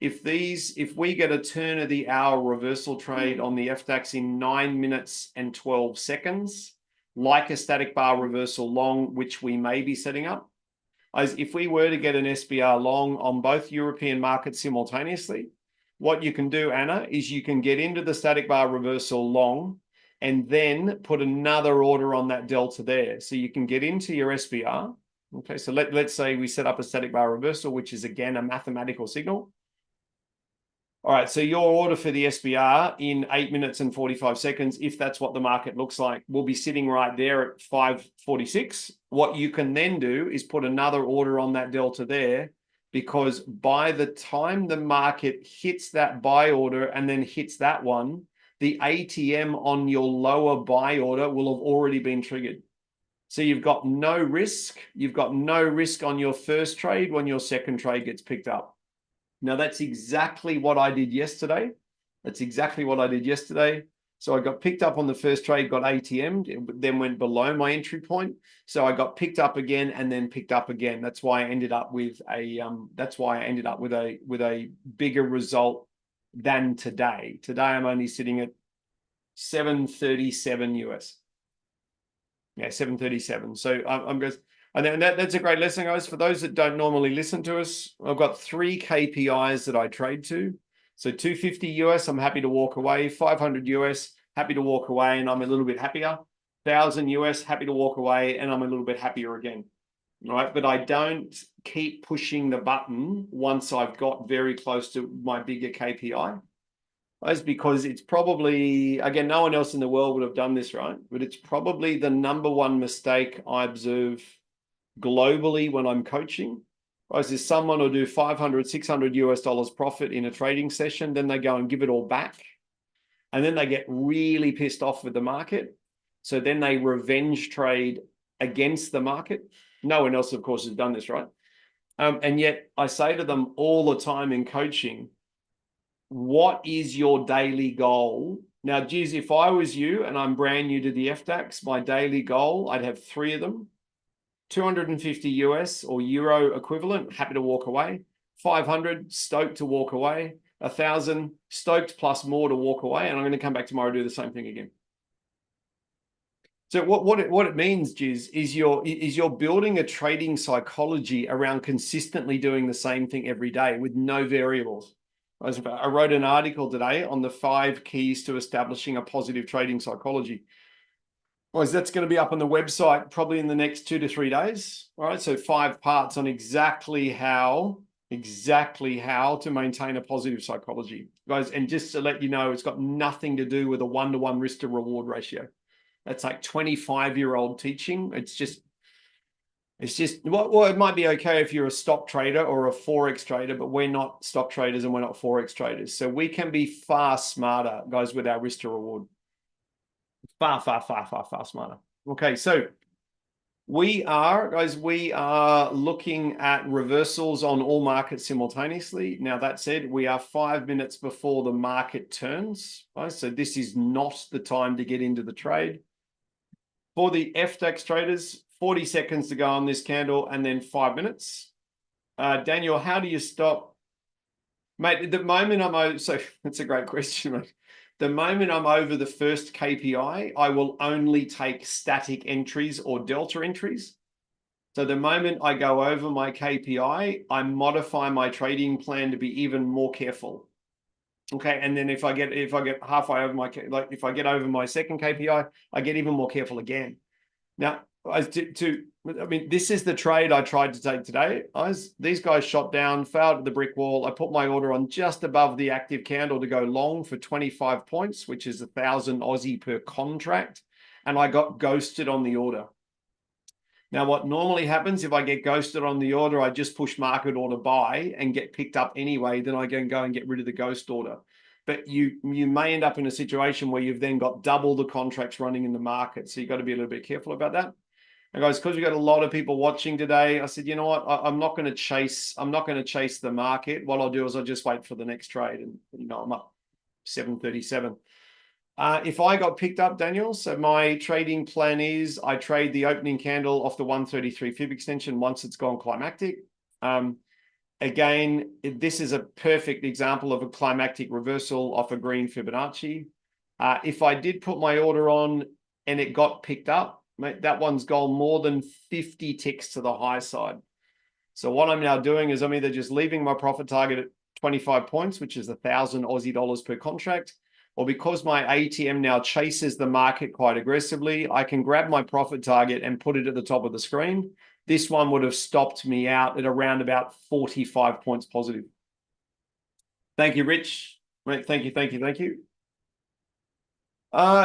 If we get a turn of the hour reversal trade on the FDAX in 9 minutes and 12 seconds, like a static bar reversal long, which we may be setting up, as if we were to get an SBR long on both European markets simultaneously, what you can do, Anna, is you can get into the static bar reversal long and then put another order on that delta there. So you can get into your SBR. Okay, so let's say we set up a static bar reversal, which is again a mathematical signal. All right, so your order for the SBR in 8 minutes and 45 seconds, if that's what the market looks like, will be sitting right there at 546. What you can then do is put another order on that delta there, because by the time the market hits that buy order and then hits that one, the ATM on your lower buy order will have already been triggered. So you've got no risk. You've got no risk on your first trade when your second trade gets picked up. Now, that's exactly what I did yesterday. So I got picked up on the first trade, got ATM'd, then went below my entry point. So I got picked up again and then picked up again. That's why I ended up with a bigger result than today. Today, I'm only sitting at 737 US. Yeah, 737. So I'm just... And that's a great lesson, guys. For those that don't normally listen to us, I've got 3 KPIs that I trade to. So 250 US, I'm happy to walk away. 500 US, happy to walk away, and I'm a little bit happier. 1,000 US, happy to walk away, and I'm a little bit happier again. All right, but I don't keep pushing the button once I've got very close to my bigger KPI. That's because it's probably, again, no one else in the world would have done this, right? But it's probably the #1 mistake I observe globally when I'm coaching. Is someone will do 500, 600 US dollars profit in a trading session, then they go and give it all back. And then they get really pissed off with the market. So then they revenge trade against the market. No one else, of course, has done this, right? And yet I say to them all the time in coaching, what is your daily goal? Now, geez, if I was you and I'm brand new to the FDAX, my daily goal, I'd have 3 of them. 250 US or euro equivalent, happy to walk away. 500, stoked to walk away. 1,000, stoked plus more to walk away. And I'm going to come back tomorrow and do the same thing again. So what it means, Giz, is you're building a trading psychology around consistently doing the same thing every day with no variables. I wrote an article today on the 5 keys to establishing a positive trading psychology. Well, that's going to be up on the website probably in the next 2 to 3 days. All right, so 5 parts on exactly how to maintain a positive psychology, guys. And just to let you know, it's got nothing to do with a 1-to-1 risk to reward ratio. That's like 25-year-old teaching. It's just well, it might be okay if you're a stock trader or a Forex trader, but we're not stock traders and we're not Forex traders. So we can be far smarter, guys, with our risk to reward. Far smarter. Okay, so we are looking at reversals on all markets simultaneously. Now, that said, we are 5 minutes before the market turns. Right? So this is not the time to get into the trade. For the FDAX traders, 40 seconds to go on this candle and then 5 minutes. Daniel, how do you stop? Mate, at the moment, so that's a great question, mate. the moment I'm over the first KPI, I will only take static entries or delta entries. So the moment I go over my KPI, I modify my trading plan to be even more careful. Okay, and then if I get halfway over my, like if I get over my second KPI, I get even more careful again. Now, I mean, this is the trade I tried to take today. These guys shot down, failed at the brick wall. I put my order on just above the active candle to go long for 25 points, which is 1,000 Aussie per contract, and I got ghosted on the order. Now, what normally happens if I get ghosted on the order, I just push market order buy and get picked up anyway. Then I can go and get rid of the ghost order. But you may end up in a situation where you've then got double the contracts running in the market. So you've got to be a little bit careful about that. And guys, because we've got a lot of people watching today, I said, you know what? I'm not going to chase the market. What I'll do is I'll just wait for the next trade. And I'm up 737. If I got picked up, Daniel, so my trading plan is I trade the opening candle off the 133 fib extension once it's gone climactic. Again, this is a perfect example of a climactic reversal off a green Fibonacci. If I did put my order on and it got picked up, mate, that one's gone more than 50 ticks to the high side. So what I'm now doing is I'm either just leaving my profit target at 25 points, which is 1,000 Aussie dollars per contract, or because my ATM now chases the market quite aggressively, I can grab my profit target and put it at the top of the screen. This one would have stopped me out at around about 45 points positive. Thank you, Rich. Mate, thank you.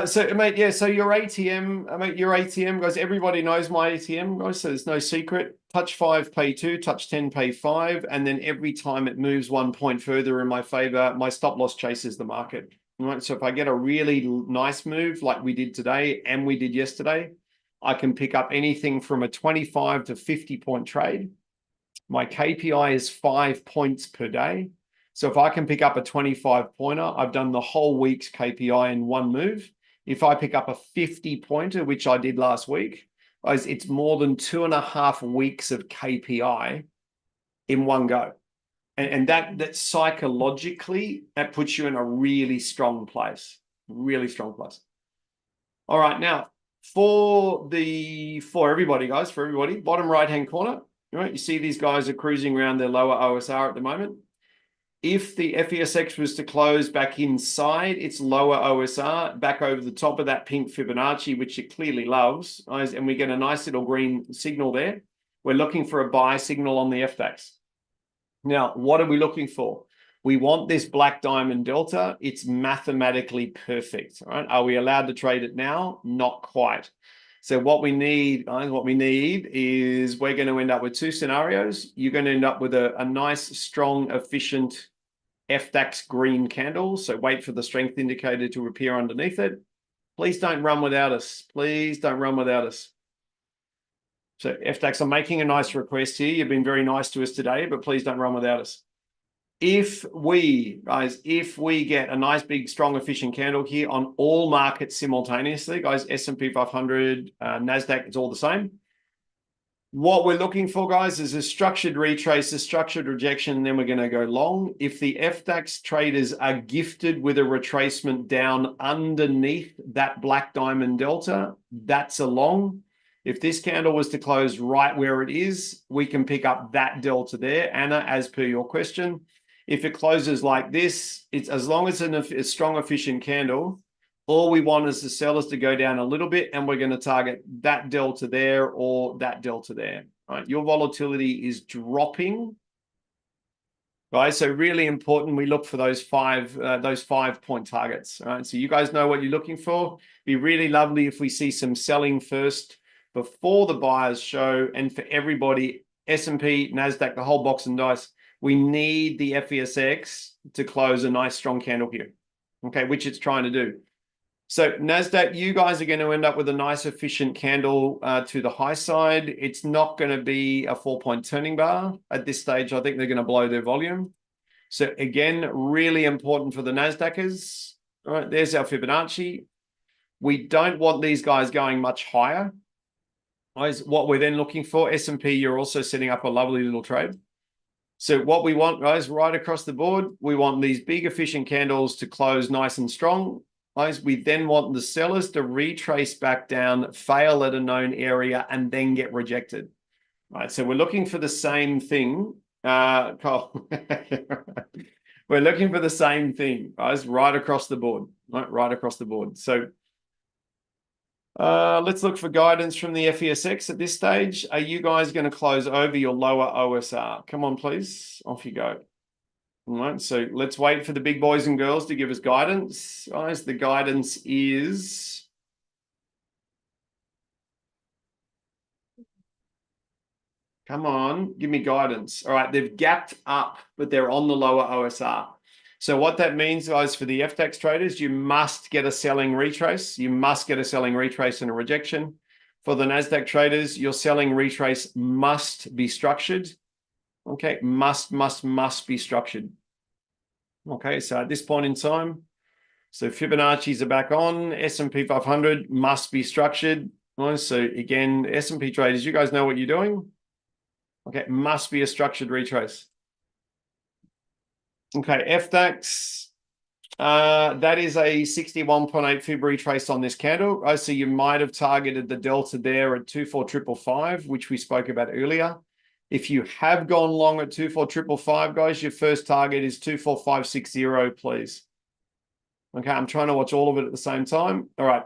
So, mate, yeah, so your ATM, guys, everybody knows my ATM, guys, so there's no secret. Touch 5, pay 2, touch 10, pay 5, and then every time it moves 1 point further in my favor, my stop loss chases the market. Right, so if I get a really nice move like we did today and we did yesterday, I can pick up anything from a 25 to 50 point trade. My KPI is 5 points per day. So if I can pick up a 25 pointer, I've done the whole week's KPI in one move. If I pick up a 50 pointer, which I did last week, it's more than 2.5 weeks of KPI in one go. And that psychologically, that puts you in a really strong place. Really strong place. All right, now for everybody, guys, bottom right-hand corner, right? You see these guys are cruising around their lower OSR at the moment. If the FESX was to close back inside its lower OSR, back over the top of that pink Fibonacci, which it clearly loves, guys, and we get a nice little green signal there, we're looking for a buy signal on the FDAX. Now, what are we looking for? We want this black diamond delta. It's mathematically perfect. All right? Are we allowed to trade it now? Not quite. So what we need, guys, is we're going to end up with two scenarios. You're going to end up with a nice, strong, efficient FDAX green candle. So wait for the strength indicator to appear underneath it. Please don't run without us. Please don't run without us. So FDAX, I'm making a nice request here. You've been very nice to us today, but please don't run without us. If we get a nice, big, strong, efficient candle here on all markets simultaneously, guys, S&P 500, NASDAQ, it's all the same. What we're looking for, guys, is a structured retrace, a structured rejection, and then we're going to go long. If the FDAX traders are gifted with a retracement down underneath that black diamond delta, that's a long. If this candle was to close right where it is, we can pick up that delta there. Anna, as per your question, if it closes like this, it's as long as it's a strong, efficient candle, all we want is the sellers to go down a little bit, and we're going to target that delta there or that delta there. Right? Your volatility is dropping. Right, so really important. We look for those 5 point targets. Right, so you guys know what you're looking for. Be really lovely if we see some selling first before the buyers show, and for everybody, S&P, NASDAQ, the whole box and dice, we need the FESX to close a nice strong candle here, okay, which it's trying to do. So NASDAQ, you guys are going to end up with a nice efficient candle to the high side. It's not going to be a 4-point turning bar at this stage. I think they're going to blow their volume. So again, really important for the NASDAQers. All right, there's our Fibonacci. We don't want these guys going much higher. What we're then looking for, S&P, you're also setting up a lovely little trade. So what we want, guys, right across the board, we want these big efficient candles to close nice and strong. guys, we then want the sellers to retrace back down, fail at a known area, and then get rejected. Right, so we're looking for the same thing. Cole. We're looking for the same thing, guys, right across the board. Right across the board. So let's look for guidance from the FESX at this stage. Are you guys going to close over your lower OSR? Come on, please. Off you go. All right, so let's wait for the big boys and girls to give us guidance. Guys, the guidance is... Come on, give me guidance. All right, they've gapped up, but they're on the lower OSR. So what that means, guys, for the FTX traders, you must get a selling retrace. You must get a selling retrace and a rejection. For the NASDAQ traders, your selling retrace must be structured. Okay, must be structured. Okay, so at this point in time, so Fibonacci's are back on. S&P 500 must be structured. So again, S&P traders, you guys know what you're doing. Okay, must be a structured retrace. Okay, FDAX, that is a 61.8 fib retrace on this candle. So you might have targeted the delta there at 24,555, which we spoke about earlier. If you have gone long at 24,555, guys, your first target is 24,560, please. Okay, I'm trying to watch all of it at the same time. All right.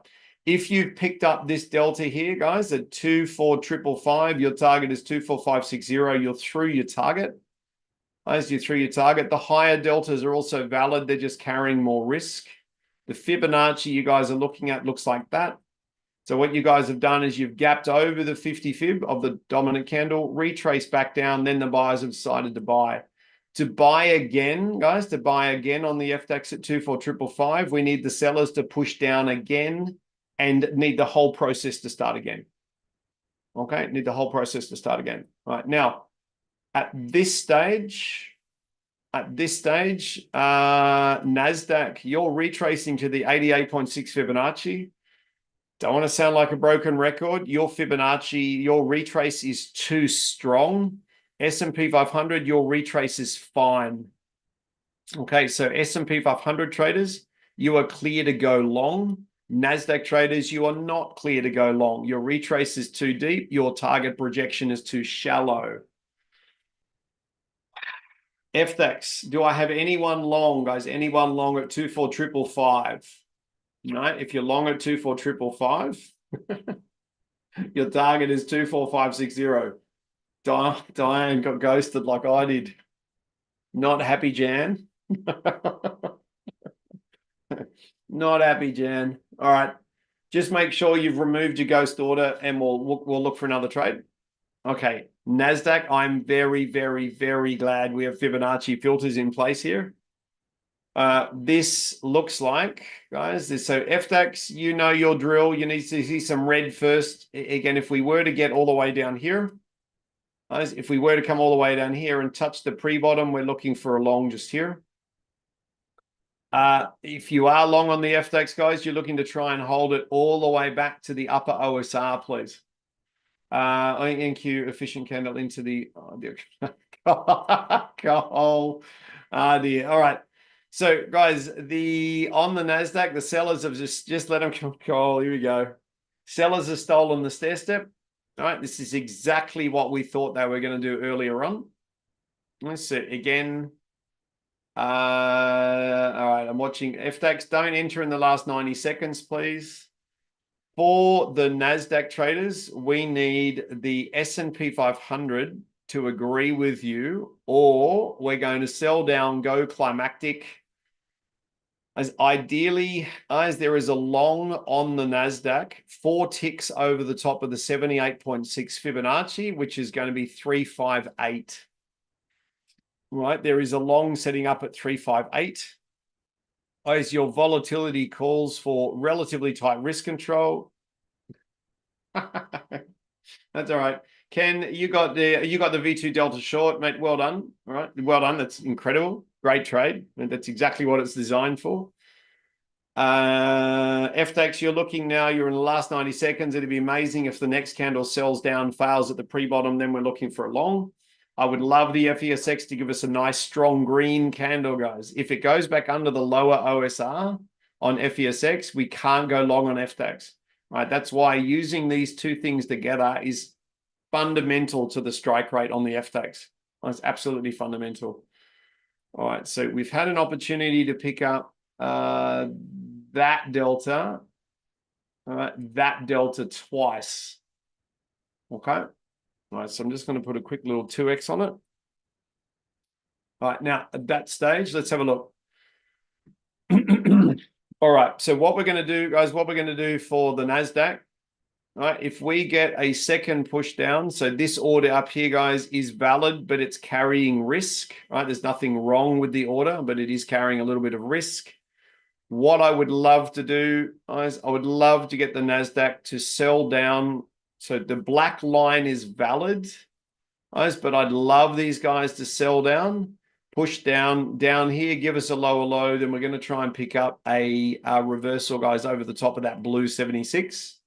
If you've picked up this delta here, guys, at 24,555, your target is 24,560. You're through your target. As you're through your target, the higher deltas are also valid. They're just carrying more risk. The Fibonacci you guys are looking at looks like that. So what you guys have done is you've gapped over the 50 fib of the dominant candle, retraced back down, then the buyers have decided to buy. To buy again, guys, to buy again on the FDAX at 24,555, we need the sellers to push down again and need the whole process to start again. Okay, need the whole process to start again. All right, now, at this stage, NASDAQ, you're retracing to the 88.6 Fibonacci. Don't want to sound like a broken record. Your Fibonacci, your retrace is too strong. S&P 500, your retrace is fine. Okay, so S&P 500 traders, you are clear to go long. NASDAQ traders, you are not clear to go long. Your retrace is too deep. Your target projection is too shallow. FDAX, do I have anyone long, guys? Anyone long at 24,555? Right, if you're long at 24,555, your target is 24,560. Diane got ghosted like I did. Not happy, Jan. Not happy, Jan. All right. Just make sure you've removed your ghost order and we'll look for another trade. Okay. NASDAQ, I'm very, very, very glad we have Fibonacci filters in place here. This looks like, guys, so FDAX, you know your drill. You need to see some red first. Again, if we were to get all the way down here, guys, if we were to come all the way down here and touch the pre-bottom, we're looking for a long just here. If you are long on the FDAX, guys, you're looking to try and hold it all the way back to the upper OSR, please. NQ efficient candle into the Cole. Dear. All right. So, guys, on the NASDAQ, the sellers have just let them come. Cole, here we go. Sellers have stolen the stair step. All right. This is exactly what we thought they were going to do earlier on. So again. All right, I'm watching FDAX. Don't enter in the last 90 seconds, please. For the NASDAQ traders, we need the S&P 500 to agree with you, or we're going to sell down, go climactic. As ideally, as there is a long on the NASDAQ, 4 ticks over the top of the 78.6 Fibonacci, which is going to be 358. Right, there is a long setting up at 358. As your volatility calls for relatively tight risk control. That's all right. Ken, you got the V2 Delta short, mate. Well done. All right, well done. That's incredible. Great trade. That's exactly what it's designed for. FDAX, you're looking now. You're in the last 90 seconds. It'd be amazing if the next candle sells down, fails at the pre-bottom. Then we're looking for a long. I would love the FESX to give us a nice strong green candle, guys. If it goes back under the lower OSR, on FESX, we can't go long on FDAX, right? That's why using these two things together is fundamental to the strike rate on the FDAX. It's absolutely fundamental. All right, so we've had an opportunity to pick up that delta, that delta twice. Okay. All right, so I'm just going to put a quick little 2x on it. All right, now at that stage, let's have a look. All right, so what we're going to do, guys, what we're going to do for the NASDAQ, all right, if we get a second push down, so this order up here, guys, is valid, but it's carrying risk, right? There's nothing wrong with the order, but it is carrying a little bit of risk. What I would love to do, guys, I would love to get the NASDAQ to sell down. So the black line is valid, guys, but I'd love these guys to sell down, push down here, give us a lower low. Then we're going to try and pick up a reversal, guys, over the top of that blue 76.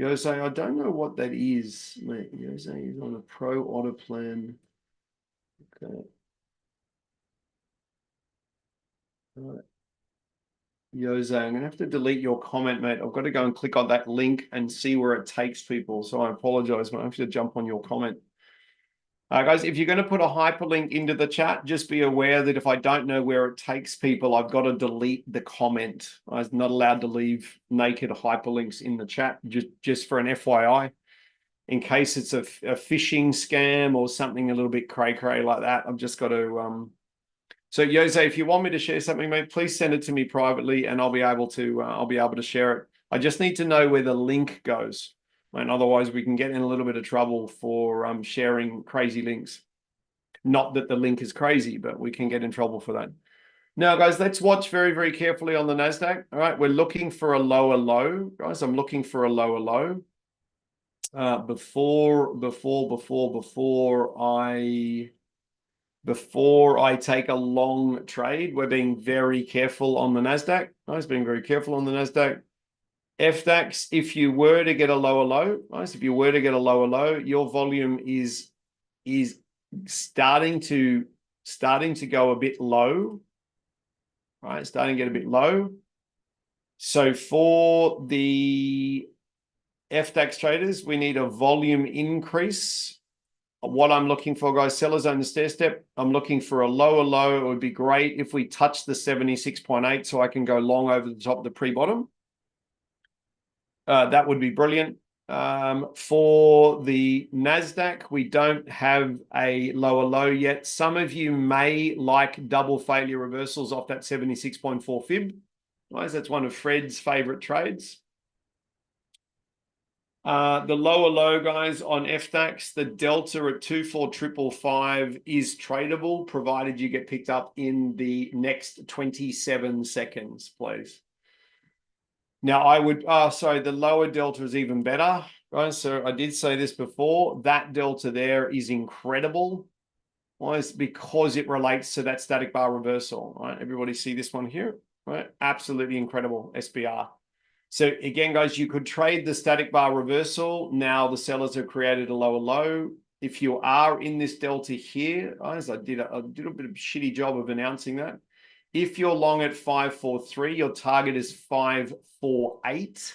Jose, I don't know what that is, mate. Jose is on a pro order plan. Okay. All right. Jose, I'm going to have to delete your comment, mate. I've got to go and click on that link and see where it takes people. So I apologize, but I have to jump on your comment. Guys, if you're going to put a hyperlink into the chat, just be aware that if I don't know where it takes people, I've got to delete the comment. I'm not allowed to leave naked hyperlinks in the chat, just for an FYI. In case it's a phishing scam or something a little bit cray-cray like that, I've just got to... So Jose, if you want me to share something, mate, please send it to me privately and I'll be able to share it. I just need to know where the link goes. And otherwise we can get in a little bit of trouble for sharing crazy links. Not that the link is crazy, but we can get in trouble for that. Now, guys, let's watch very, very carefully on the NASDAQ. All right, we're looking for a lower low. Guys, I'm looking for a lower low. Before I take a long trade, we're being very careful on the NASDAQ. Guys, being very careful on the NASDAQ. FDAX, if you were to get a lower low, guys, if you were to get a lower low, your volume is starting to go a bit low, right? Starting to get a bit low. So for the FDAX traders, we need a volume increase. What I'm looking for, guys, sellers on the stair step, I'm looking for a lower low. It would be great if we touch the 76.8 so I can go long over the top of the pre-bottom. That would be brilliant. For the NASDAQ, we don't have a lower low yet. Some of you may like double failure reversals off that 76.4 fib. Guys, that's one of Fred's favorite trades. The lower low, guys, on FDAX, the delta at 24,555 is tradable, provided you get picked up in the next 27 seconds, please. Now, I would, sorry, the lower delta is even better, right? So I did say this before, that delta there is incredible. Why? It's because it relates to that static bar reversal, right? Everybody see this one here, right? Absolutely incredible, SBR. So again, guys, you could trade the static bar reversal. Now the sellers have created a lower low. If you are in this delta here, guys, I did a bit of a shitty job of announcing that. If you're long at 543, your target is 548,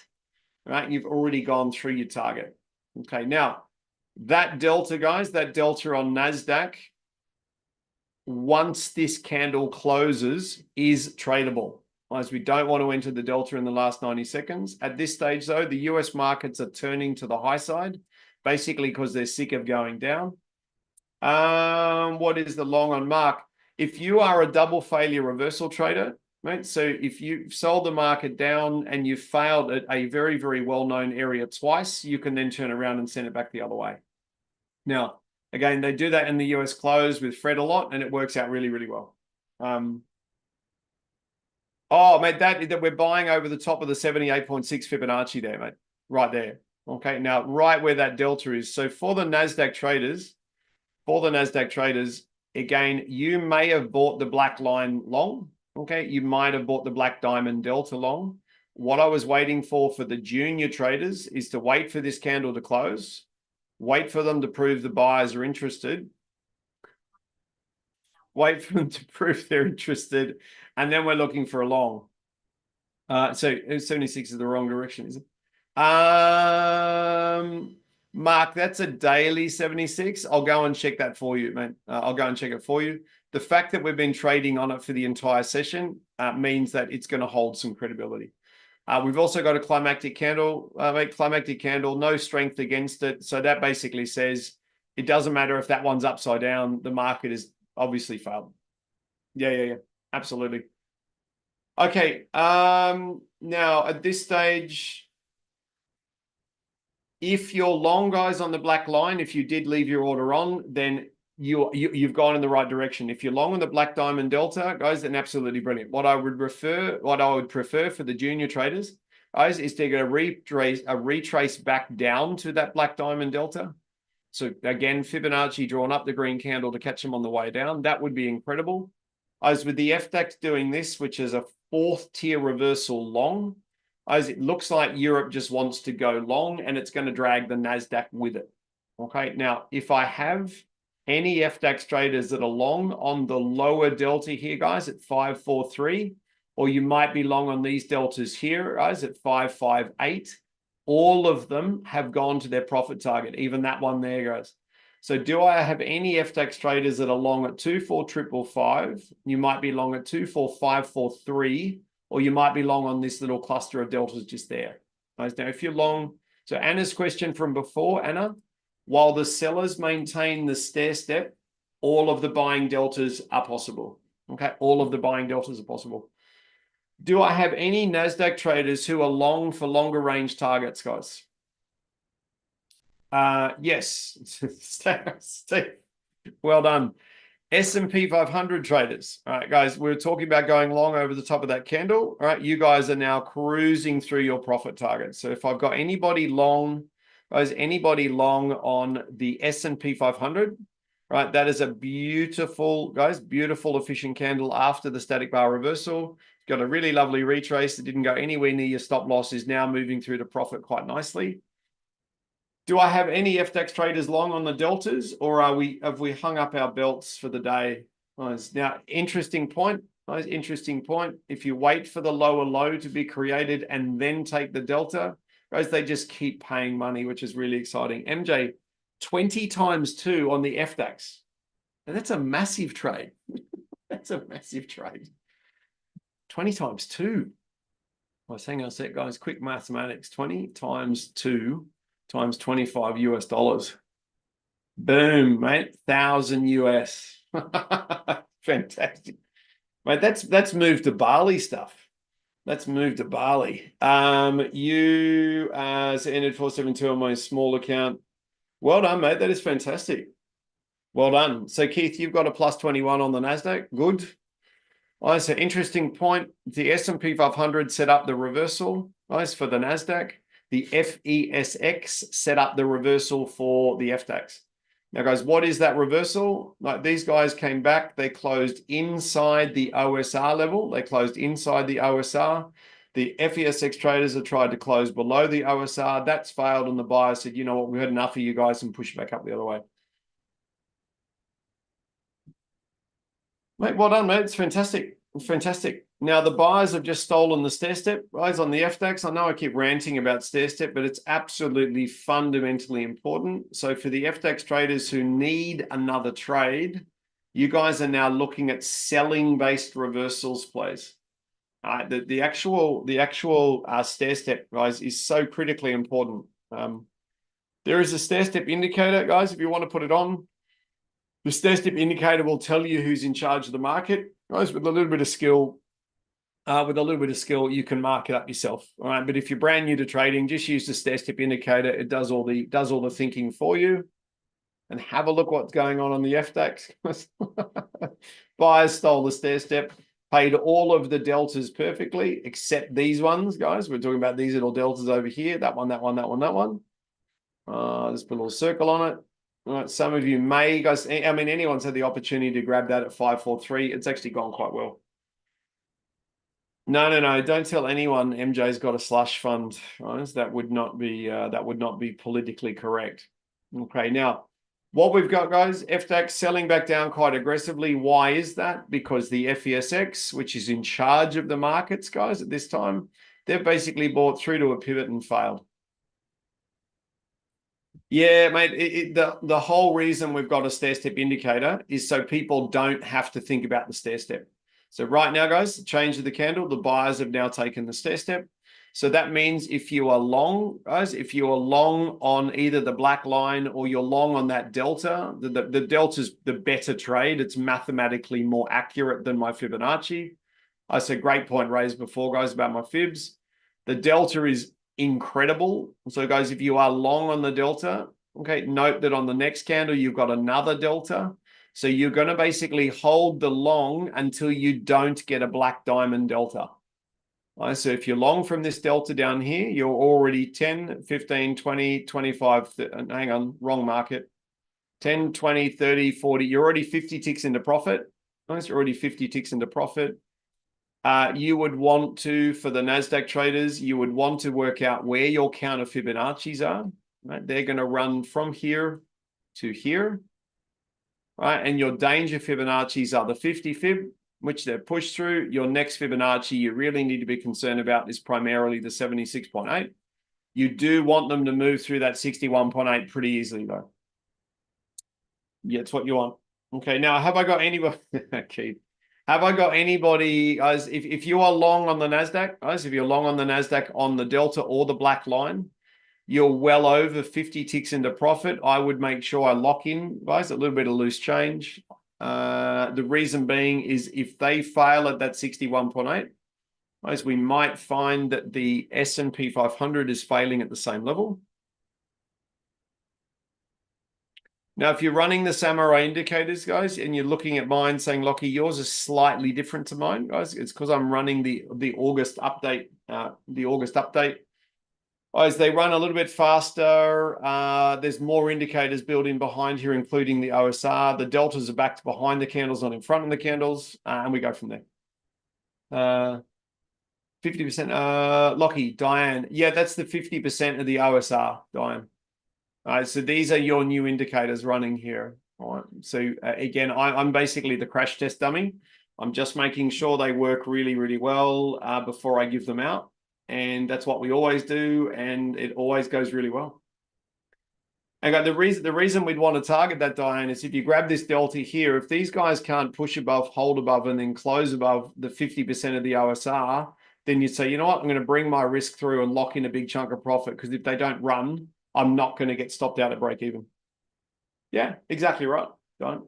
right? You've already gone through your target. Okay, now that delta, guys, that delta on NASDAQ, once this candle closes, is tradable. As we don't want to enter the delta in the last 90 seconds. At this stage, though, the US markets are turning to the high side, basically because they're sick of going down. What is the long on Mark? If you are a double failure reversal trader, right? So if you sold the market down and you failed at a very, very well-known area twice, you can then turn around and send it back the other way. Now, again, they do that in the US close with Fred a lot, and it works out really, really well. Oh, mate, that we're buying over the top of the 78.6 Fibonacci there, mate. Right there. Okay, now right where that delta is. So for the NASDAQ traders, for the NASDAQ traders, again, you may have bought the black line long. Okay, you might have bought the black diamond delta long. What I was waiting for the junior traders is to wait for this candle to close, wait for them to prove the buyers are interested, wait for them to prove they're interested, and then we're looking for a long. So 76 is the wrong direction, is it? Mark, that's a daily 76. I'll go and check that for you, mate. I'll go and check it for you. The fact that we've been trading on it for the entire session means that it's going to hold some credibility. We've also got a climactic candle, climactic candle, no strength against it. So that basically says it doesn't matter if that one's upside down. The market is obviously failed. Yeah. Absolutely. Okay. Now at this stage, if you're long, guys, on the black line, if you did leave your order on, then you've gone in the right direction. If you're long on the black diamond delta, guys, then absolutely brilliant. What I would prefer for the junior traders, guys, is to get a retrace back down to that black diamond delta. So again, Fibonacci drawn up the green candle to catch them on the way down. That would be incredible. As with the FDAX doing this, which is a fourth tier reversal long, as it looks like Europe just wants to go long and it's going to drag the NASDAQ with it. Okay, now if I have any FDAX traders that are long on the lower delta here, guys, at 543, or you might be long on these deltas here, guys, at 558, all of them have gone to their profit target, even that one there, guys. So do I have any FDAX traders that are long at 24555? You might be long at 24543, or you might be long on this little cluster of deltas just there. Now, if you're long, so Anna's question from before, Anna, while the sellers maintain the stair step, all of the buying deltas are possible. Okay, all of the buying deltas are possible. Do I have any NASDAQ traders who are long for longer range targets, guys? Yes, Steve, well done. S&P 500 traders. All right, guys, we were talking about going long over the top of that candle. All right, you guys are now cruising through your profit target. So if I've got anybody long, guys, anybody long on the S&P 500, right, that is a beautiful, guys, beautiful, efficient candle after the static bar reversal. It's got a really lovely retrace. It didn't go anywhere near your stop loss, is now moving through to profit quite nicely. Do I have any FDAX traders long on the deltas, or have we hung up our belts for the day? Now, interesting point. Interesting point. If you wait for the lower low to be created and then take the delta, guys, they just keep paying money, which is really exciting. MJ, 20 times 2 on the FDAX. And that's a massive trade. That's a massive trade. 20 times 2. Well, hang on a sec, guys. Quick mathematics. 20 times 2 times 25 US dollars. Boom, mate. 1,000 US. Fantastic. Mate, that's moved to Bali stuff. Let's move to Bali. You entered 472 on my small account. Well done, mate. That is fantastic. Well done. So, Keith, you've got a plus 21 on the NASDAQ. Good. Nice. An interesting point. The S&P 500 set up the reversal, nice, for the NASDAQ. The FESX set up the reversal for the FDAX. Now, guys, what is that reversal? Like, these guys came back. They closed inside the OSR level. They closed inside the OSR. The FESX traders have tried to close below the OSR. That's failed, and the buyer said, you know what, we've had enough of you guys, and push back up the other way. Mate, well done, mate. It's fantastic. Fantastic. Now, the buyers have just stolen the stair step, guys, on the FDAX. I know I keep ranting about stair step, but it's absolutely fundamentally important. So for the FDAX traders who need another trade, you guys are now looking at selling-based reversals, please. The actual stair step, guys, is so critically important. There is a stair step indicator, guys, if you want to put it on. The stair step indicator will tell you who's in charge of the market. Guys, with a little bit of skill, you can mark it up yourself. All right. But if you're brand new to trading, just use the stair step indicator. It does all the thinking for you. And have a look what's going on the FDAX. Buyers stole the stair step, paid all of the deltas perfectly, except these ones, guys. We're talking about these little deltas over here. That one, that one, that one, that one. Just put a little circle on it. All right, some of you may, guys, I mean, anyone's had the opportunity to grab that at 543. It's actually gone quite well. No. Don't tell anyone MJ's got a slush fund, right? That would not be politically correct. Okay, now what we've got, guys, FDAX selling back down quite aggressively. Why is that? Because the FESX, which is in charge of the markets, guys, at this time, they've basically bought through to a pivot and failed. Yeah, mate, the whole reason we've got a stair step indicator is so people don't have to think about the stair step. So right now, guys, change of the candle, the buyers have now taken the stair step. So that means if you are long, guys, if you are long on either the black line or you're long on that delta, the delta's the better trade. It's mathematically more accurate than my Fibonacci. I said great point raised before, guys, about my fibs. The delta is incredible. So, guys, if you are long on the delta, okay, note that on the next candle, you've got another delta. So you're going to basically hold the long until you don't get a black diamond delta. All right, so if you're long from this delta down here, you're already 10, 15, 20, 25, hang on, wrong market. 10, 20, 30, 40, you're already 50 ticks into profit. Nice, you're already 50 ticks into profit. You would want to, for the NASDAQ traders, you would want to work out where your counter Fibonacci's are. Right? They're going to run from here to here. Right? And your danger Fibonacci's are the 50 fib, which they're pushed through. Your next Fibonacci you really need to be concerned about is primarily the 76.8. You do want them to move through that 61.8 pretty easily, though. Yeah, it's what you want. Okay, now have I got anybody? Keith. Have I got anybody, guys, if you are long on the NASDAQ, guys, if you're long on the NASDAQ on the delta or the black line, you're well over 50 ticks into profit. I would make sure I lock in, guys, a little bit of loose change. The reason being is if they fail at that 61.8, guys, we might find that the S&P 500 is failing at the same level. Now, if you're running the Samurai indicators, guys, and you're looking at mine saying, Lockie, yours is slightly different to mine, guys. It's because I'm running the August update. Guys, they run a little bit faster. There's more indicators built in behind here, including the OSR. The deltas are back to behind the candles, not in front of the candles, and we go from there. 50%. Lockie, Diane. Yeah, that's the 50% of the OSR, Diane. All right, so these are your new indicators running here. All right, so again, I'm basically the crash test dummy. I'm just making sure they work really, really well before I give them out. And that's what we always do, and it always goes really well. Okay, the reason we'd want to target that, Diane, is if you grab this delta here, if these guys can't push above, hold above, and then close above the 50% of the OSR, then you'd say, you know what, I'm going to bring my risk through and lock in a big chunk of profit, because if they don't run, I'm not going to get stopped out at break even. Yeah, exactly right. Don't.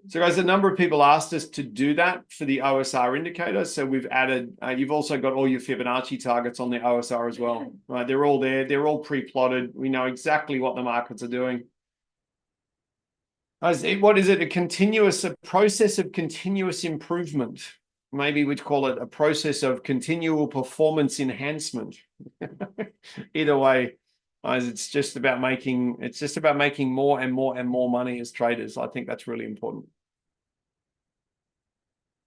So, guys, a number of people asked us to do that for the OSR indicator. So we've added, you've also got all your Fibonacci targets on the OSR as well. Right? They're all there. They're all pre-plotted. We know exactly what the markets are doing. What is it? A process of continuous improvement. Maybe we'd call it a process of continual performance enhancement. Either way. It's just about making more and more and more money as traders. I think that's really important.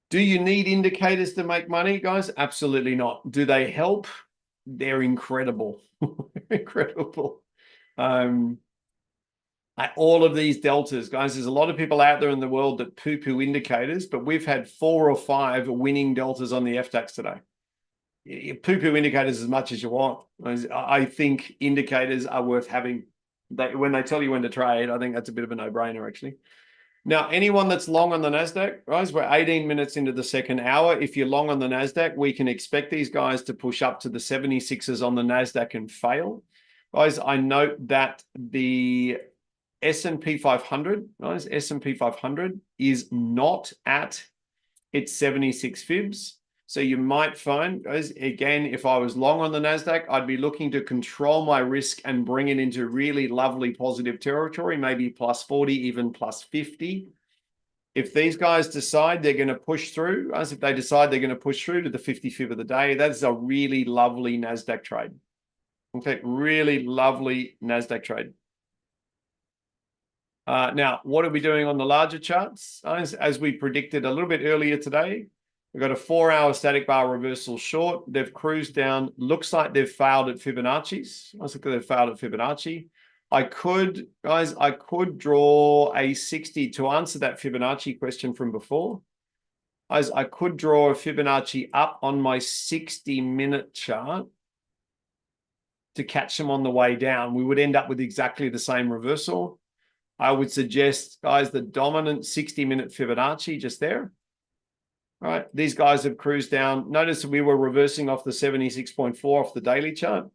Do you need indicators to make money, guys? Absolutely not. Do they help? They're incredible. Incredible. All of these deltas, guys, there's a lot of people out there in the world that poo-poo indicators, but we've had 4 or 5 winning deltas on the FDAX today. Poo-poo indicators as much as you want. I think indicators are worth having. When they tell you when to trade, I think that's a bit of a no-brainer, actually. Now, anyone that's long on the NASDAQ, guys, we're 18 minutes into the second hour. If you're long on the NASDAQ, we can expect these guys to push up to the 76s on the NASDAQ and fail. Guys, I note that the S&P 500, guys, S&P 500 is not at its 76 fibs. So you might find, guys, again, if I was long on the NASDAQ, I'd be looking to control my risk and bring it into really lovely positive territory, maybe plus 40, even plus 50. If these guys decide they're going to push through, as if they decide they're going to push through to the 50 fib of the day, that's a really lovely NASDAQ trade. Okay, really lovely NASDAQ trade. Now, what are we doing on the larger charts? As we predicted a little bit earlier today, we've got a 4-hour static bar reversal short. They've cruised down. Looks like they've failed at Fibonacci's. Let's look at they've failed at Fibonacci. I could draw a 60 to answer that Fibonacci question from before. Guys, I could draw a Fibonacci up on my 60-minute chart to catch them on the way down. We would end up with exactly the same reversal. I would suggest, guys, the dominant 60-minute Fibonacci just there. All right, these guys have cruised down. Notice we were reversing off the 76.4 off the daily chart.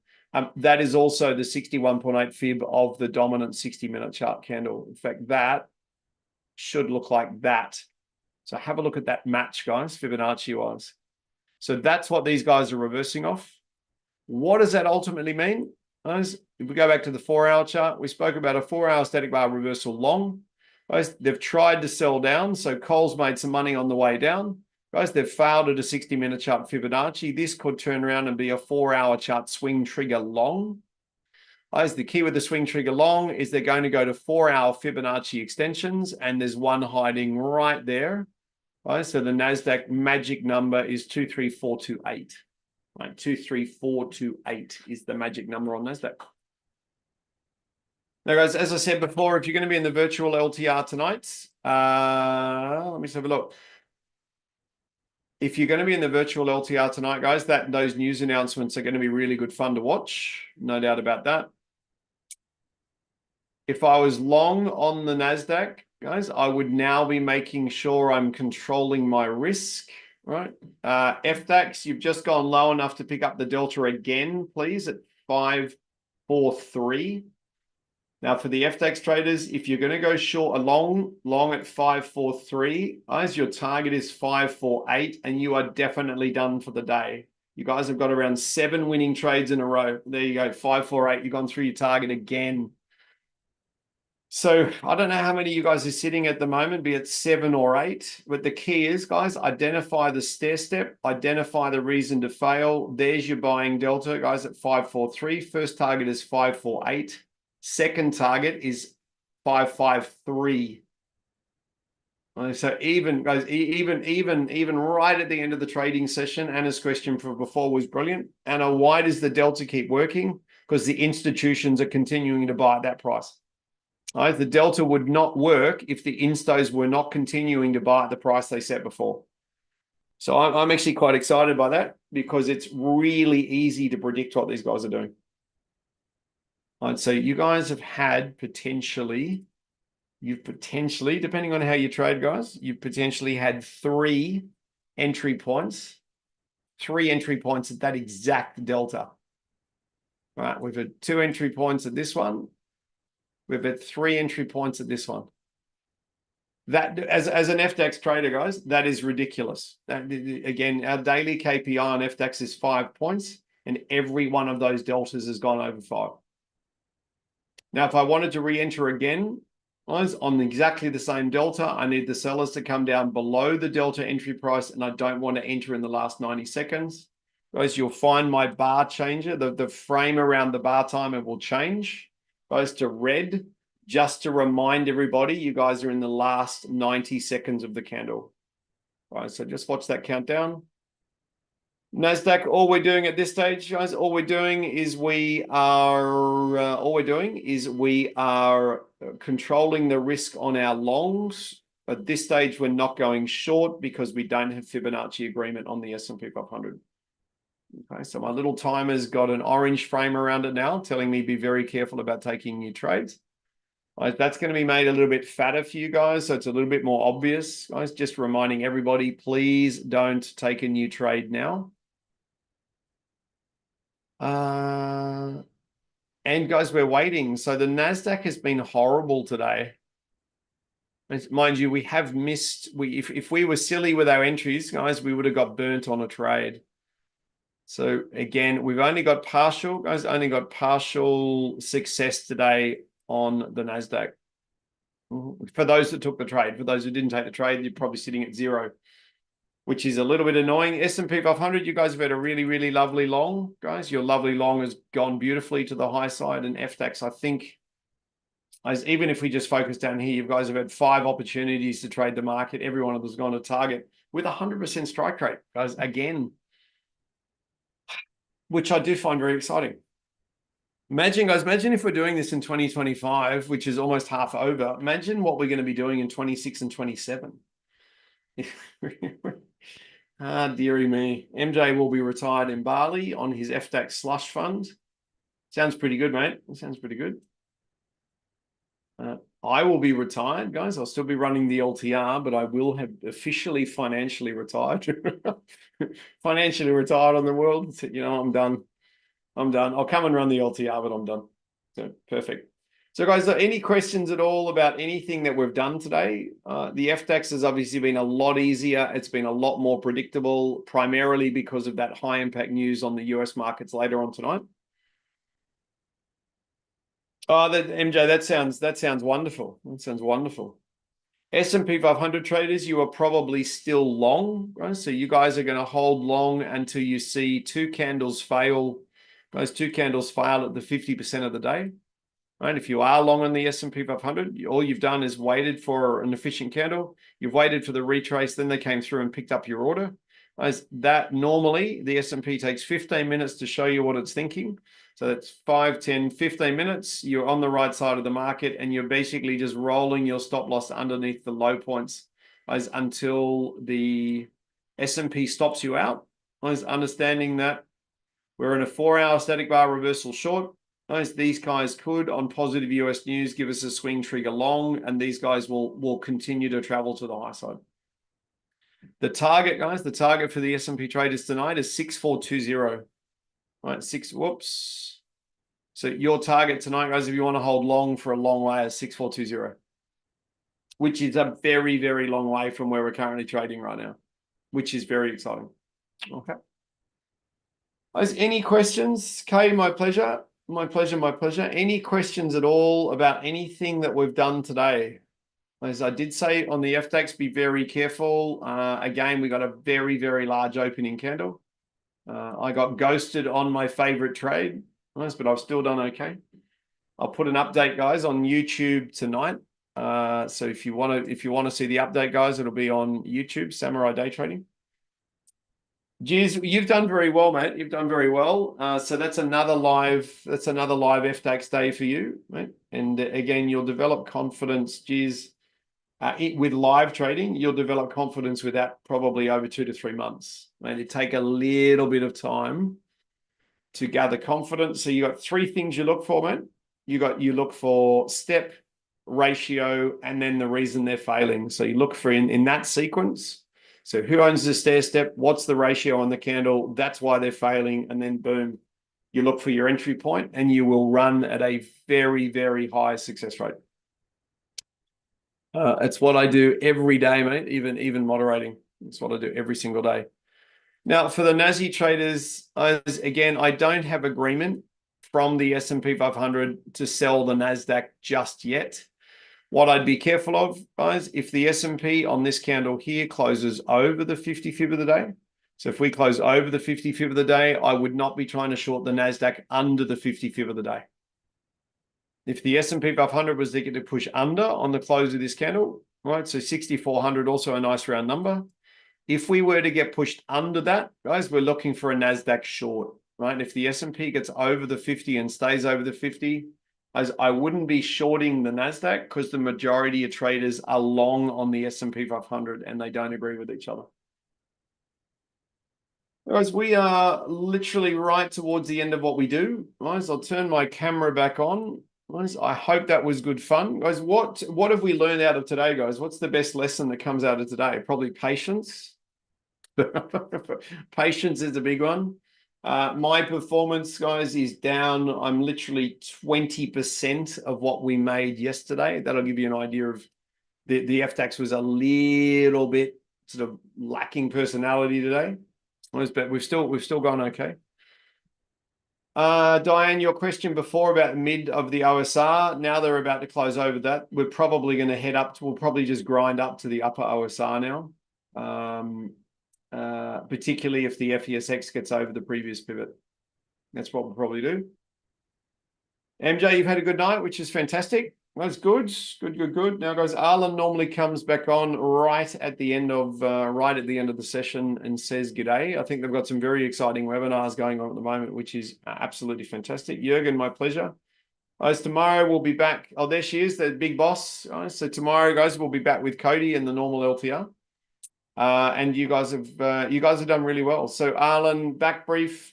That is also the 61.8 fib of the dominant 60-minute chart candle. In fact, that should look like that. So have a look at that match, guys, Fibonacci-wise. So that's what these guys are reversing off. What does that ultimately mean? Guys, if we go back to the 4-hour chart, we spoke about a 4-hour static bar reversal long. Guys, they've tried to sell down, so Cole's made some money on the way down. Guys, they've failed at a 60-minute chart Fibonacci. This could turn around and be a 4-hour chart swing trigger long. Guys, the key with the swing trigger long is they're going to go to 4-hour Fibonacci extensions, and there's one hiding right there. Guys, so the NASDAQ magic number is 23428. Right, 23428 is the magic number on NASDAQ. Now, guys, as I said before, if you're going to be in the virtual LTR tonight, let me just have a look. If you're going to be in the virtual LTR tonight, guys, those news announcements are going to be really good fun to watch. No doubt about that. If I was long on the NASDAQ, guys, I would now be making sure I'm controlling my risk. Right, FDAX, you've just gone low enough to pick up the delta again, please, at 543. Now, for the FDAX traders, if you're going to go short long at 543, guys, your target is 548, and you are definitely done for the day. You guys have got around 7 winning trades in a row. There you go, 548. You've gone through your target again. So I don't know how many of you guys are sitting at the moment, be it 7 or 8, but the key is, guys, identify the stair step, identify the reason to fail. There's your buying delta, guys, at 543. First target is 548. Second target is 553. So even, guys, even right at the end of the trading session, Anna's question from before was brilliant. Anna, why does the delta keep working? Because the institutions are continuing to buy at that price. Right? The delta would not work if the instos were not continuing to buy at the price they set before. So I'm actually quite excited by that because it's really easy to predict what these guys are doing. Right, so you guys have had potentially, depending on how you trade, guys, you've potentially had 3 entry points at that exact delta. Right, we've had 2 entry points at this one. We've had 3 entry points at this one. That, as an FDAX trader, guys, that is ridiculous. Again, our daily KPI on FDAX is 5 points, and every one of those deltas has gone over 5. Now, if I wanted to re-enter again, guys, on exactly the same delta, I need the sellers to come down below the delta entry price, and I don't want to enter in the last 90 seconds. Guys, you'll find my bar changer, the frame around the bar timer will change. Goes to red, just to remind everybody, you guys are in the last 90 seconds of the candle. All right, so just watch that countdown. NASDAQ, all we're doing at this stage, guys, all we're doing is we are controlling the risk on our longs. At this stage, we're not going short because we don't have Fibonacci agreement on the S&P 500. Okay, so my little timer's got an orange frame around it now, telling me be very careful about taking new trades. That's going to be made a little bit fatter for you guys, so it's a little bit more obvious, guys. Just reminding everybody, please don't take a new trade now. And guys, we're waiting. So the NASDAQ has been horrible today. Mind you, we have missed, if we were silly with our entries, guys, we would have got burnt on a trade. So again, we've only got partial, guys, only got partial success today on the NASDAQ. For those that took the trade, for those who didn't take the trade, you're probably sitting at 0, which is a little bit annoying. S&P 500, you guys have had a really, really lovely long, guys. Your lovely long has gone beautifully to the high side, and FDAX, I think As even if we just focus down here, you guys have had 5 opportunities to trade the market. Every one of them has gone to target with 100% strike rate, guys, again, which I do find very exciting. Imagine, guys, imagine if we're doing this in 2025, which is almost half over. Imagine what we're going to be doing in 26 and 27. Ah, dearie me. MJ will be retired in Bali on his FDAX slush fund. Sounds pretty good, mate. It sounds pretty good. I will be retired, guys. I'll still be running the LTR, but I will have officially financially retired. Financially retired on the world. You know, I'm done. I'm done. I'll come and run the LTR, but I'm done. So perfect. So guys, any questions at all about anything that we've done today? The FDAX has obviously been a lot easier. It's been a lot more predictable, primarily because of that high impact news on the US markets later on tonight. Oh, MJ, that sounds wonderful. That sounds wonderful. S&P 500 traders, you are probably still long, right? So you guys are going to hold long until you see 2 candles fail. Those 2 candles fail at the 50% of the day, right? If you are long on the S&P 500, all you've done is waited for an efficient candle. You've waited for the retrace, then they came through and picked up your order. As that normally, the S&P takes 15 minutes to show you what it's thinking. So that's 5, 10, 15 minutes. You're on the right side of the market and you're basically just rolling your stop loss underneath the low points as until the S&P stops you out. As understanding that we're in a 4-hour static bar reversal short. As these guys could, on positive US news, give us a swing trigger long, and these guys will continue to travel to the high side. The target, guys, the target for the S&P traders tonight is 6420. Right, whoops. So your target tonight, guys, if you want to hold long for a long way, is 6420, which is a very, very long way from where we're currently trading right now, which is very exciting. Okay. Guys, any questions? Kay, my pleasure. My pleasure, my pleasure. Any questions at all about anything that we've done today? As I did say on the FDAX, be very careful. Again, we got a very, very large opening candle. I got ghosted on my favorite trade, but I've still done okay. I'll put an update, guys, on YouTube tonight. So if you want to see the update, guys, it'll be on YouTube, Samurai Day Trading. Geez, you've done very well, mate. You've done very well. So that's another live FDAX day for you, mate. And again, you'll develop confidence. Geez, with live trading, you'll develop confidence with that probably over 2 to 3 months. Mate, it take a little bit of time to gather confidence. So you got 3 things you look for, mate. You look for step, ratio, and then the reason they're failing. So you look for in that sequence. So who owns the stair step? What's the ratio on the candle? That's why they're failing. And then boom, you look for your entry point and you will run at a very, very high success rate. It's what I do every day, mate, even moderating. It's what I do every single day. Now, for the Nazi traders, again, I don't have agreement from the S&P 500 to sell the NASDAQ just yet. What I'd be careful of, guys, if the S&P on this candle here closes over the 50 fib of the day, so if we close over the 50 fib of the day, I would not be trying to short the NASDAQ under the 50 fib of the day. If the S&P 500 was to get to push under on the close of this candle, right, so 6,400, also a nice round number. If we were to get pushed under that, guys, we're looking for a NASDAQ short, right? If the S&P gets over the 50 and stays over the 50, as I wouldn't be shorting the NASDAQ because the majority of traders are long on the S&P 500 and they don't agree with each other. Guys, we are literally right towards the end of what we do. Guys, I'll turn my camera back on. Guys, I hope that was good fun. Guys, what have we learned out of today, guys? What's the best lesson that comes out of today? Probably patience. Patience is a big one. My performance, guys, is down. I'm literally 20% of what we made yesterday. That'll give you an idea of the FDAX was a little bit sort of lacking personality today. But we've still gone okay. Diane, your question before about mid of the OSR, now they're about to close over that. We're probably going to head up to, we'll probably just grind up to the upper OSR now. Particularly if the FESX gets over the previous pivot. That's what we'll probably do. MJ, you've had a good night, which is fantastic. That's good. Good. Now, guys, Arlen normally comes back on right at the end of the session and says g'day. I think they've got some very exciting webinars going on at the moment, which is absolutely fantastic. Jürgen, my pleasure. Guys, tomorrow we'll be back. Oh, there she is, the big boss. So tomorrow, guys, we'll be back with Cody and the normal LTR. And you guys have done really well. So Arlen, back brief.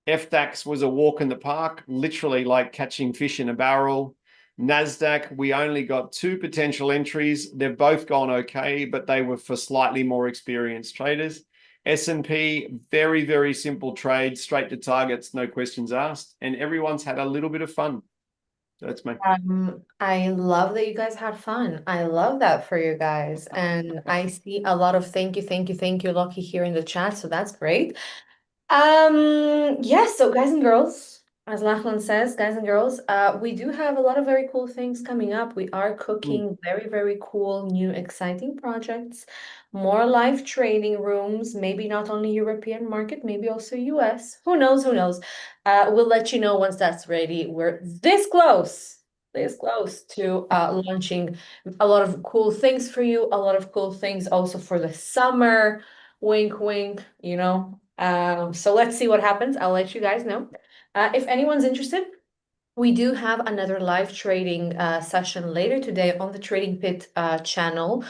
FDAX was a walk in the park, literally like catching fish in a barrel. NASDAQ, we only got 2 potential entries. They've both gone okay, but they were for slightly more experienced traders. S&P, very, very simple trade, straight to targets, no questions asked. And everyone's had a little bit of fun. That's me. I love that you guys had fun. I love that for you guys. And I see a lot of thank you, Lucky, here in the chat. So that's great. Yes, so guys and girls, as Lachlan says, guys and girls, we do have a lot of very cool things coming up. We are cooking very, very cool, new, exciting projects, more live trading rooms, maybe not only European market, maybe also US. Who knows? Who knows? We'll let you know once that's ready. We're this close to launching a lot of cool things for you, a lot of cool things also for the summer. Wink, wink, you know. So let's see what happens. I'll let you guys know. If anyone's interested, we do have another live trading session later today on the Trading Pit channel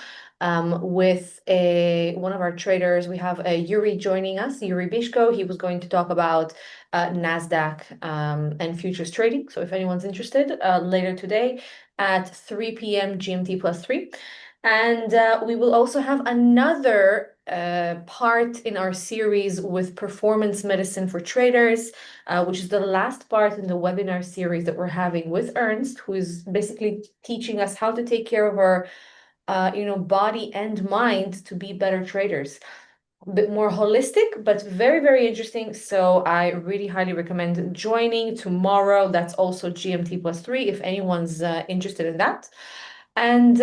with one of our traders. We have Yuri joining us, Yuri Bishko. He was going to talk about NASDAQ and futures trading. So if anyone's interested, later today at 3 p.m. GMT +3. And we will also have another part in our series with performance medicine for traders, which is the last part in the webinar series that we're having with Ernst, who is basically teaching us how to take care of our body and mind to be better traders. A bit more holistic, but very, very interesting. So I really highly recommend joining tomorrow. That's also GMT +3 if anyone's interested in that. And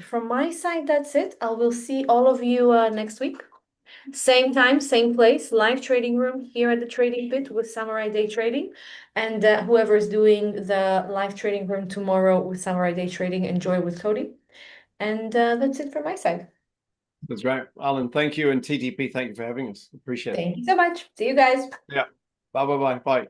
from my side, that's it. I will see all of you next week. Same time, same place, live trading room here at the Trading Pit with Samurai Day Trading. And whoever is doing the live trading room tomorrow with Samurai Day Trading, enjoy with Cody. And that's it from my side. That's right. Arlen, thank you. And TTP, thank you for having us. Appreciate it. Thank you so much. See you guys. Yeah. Bye.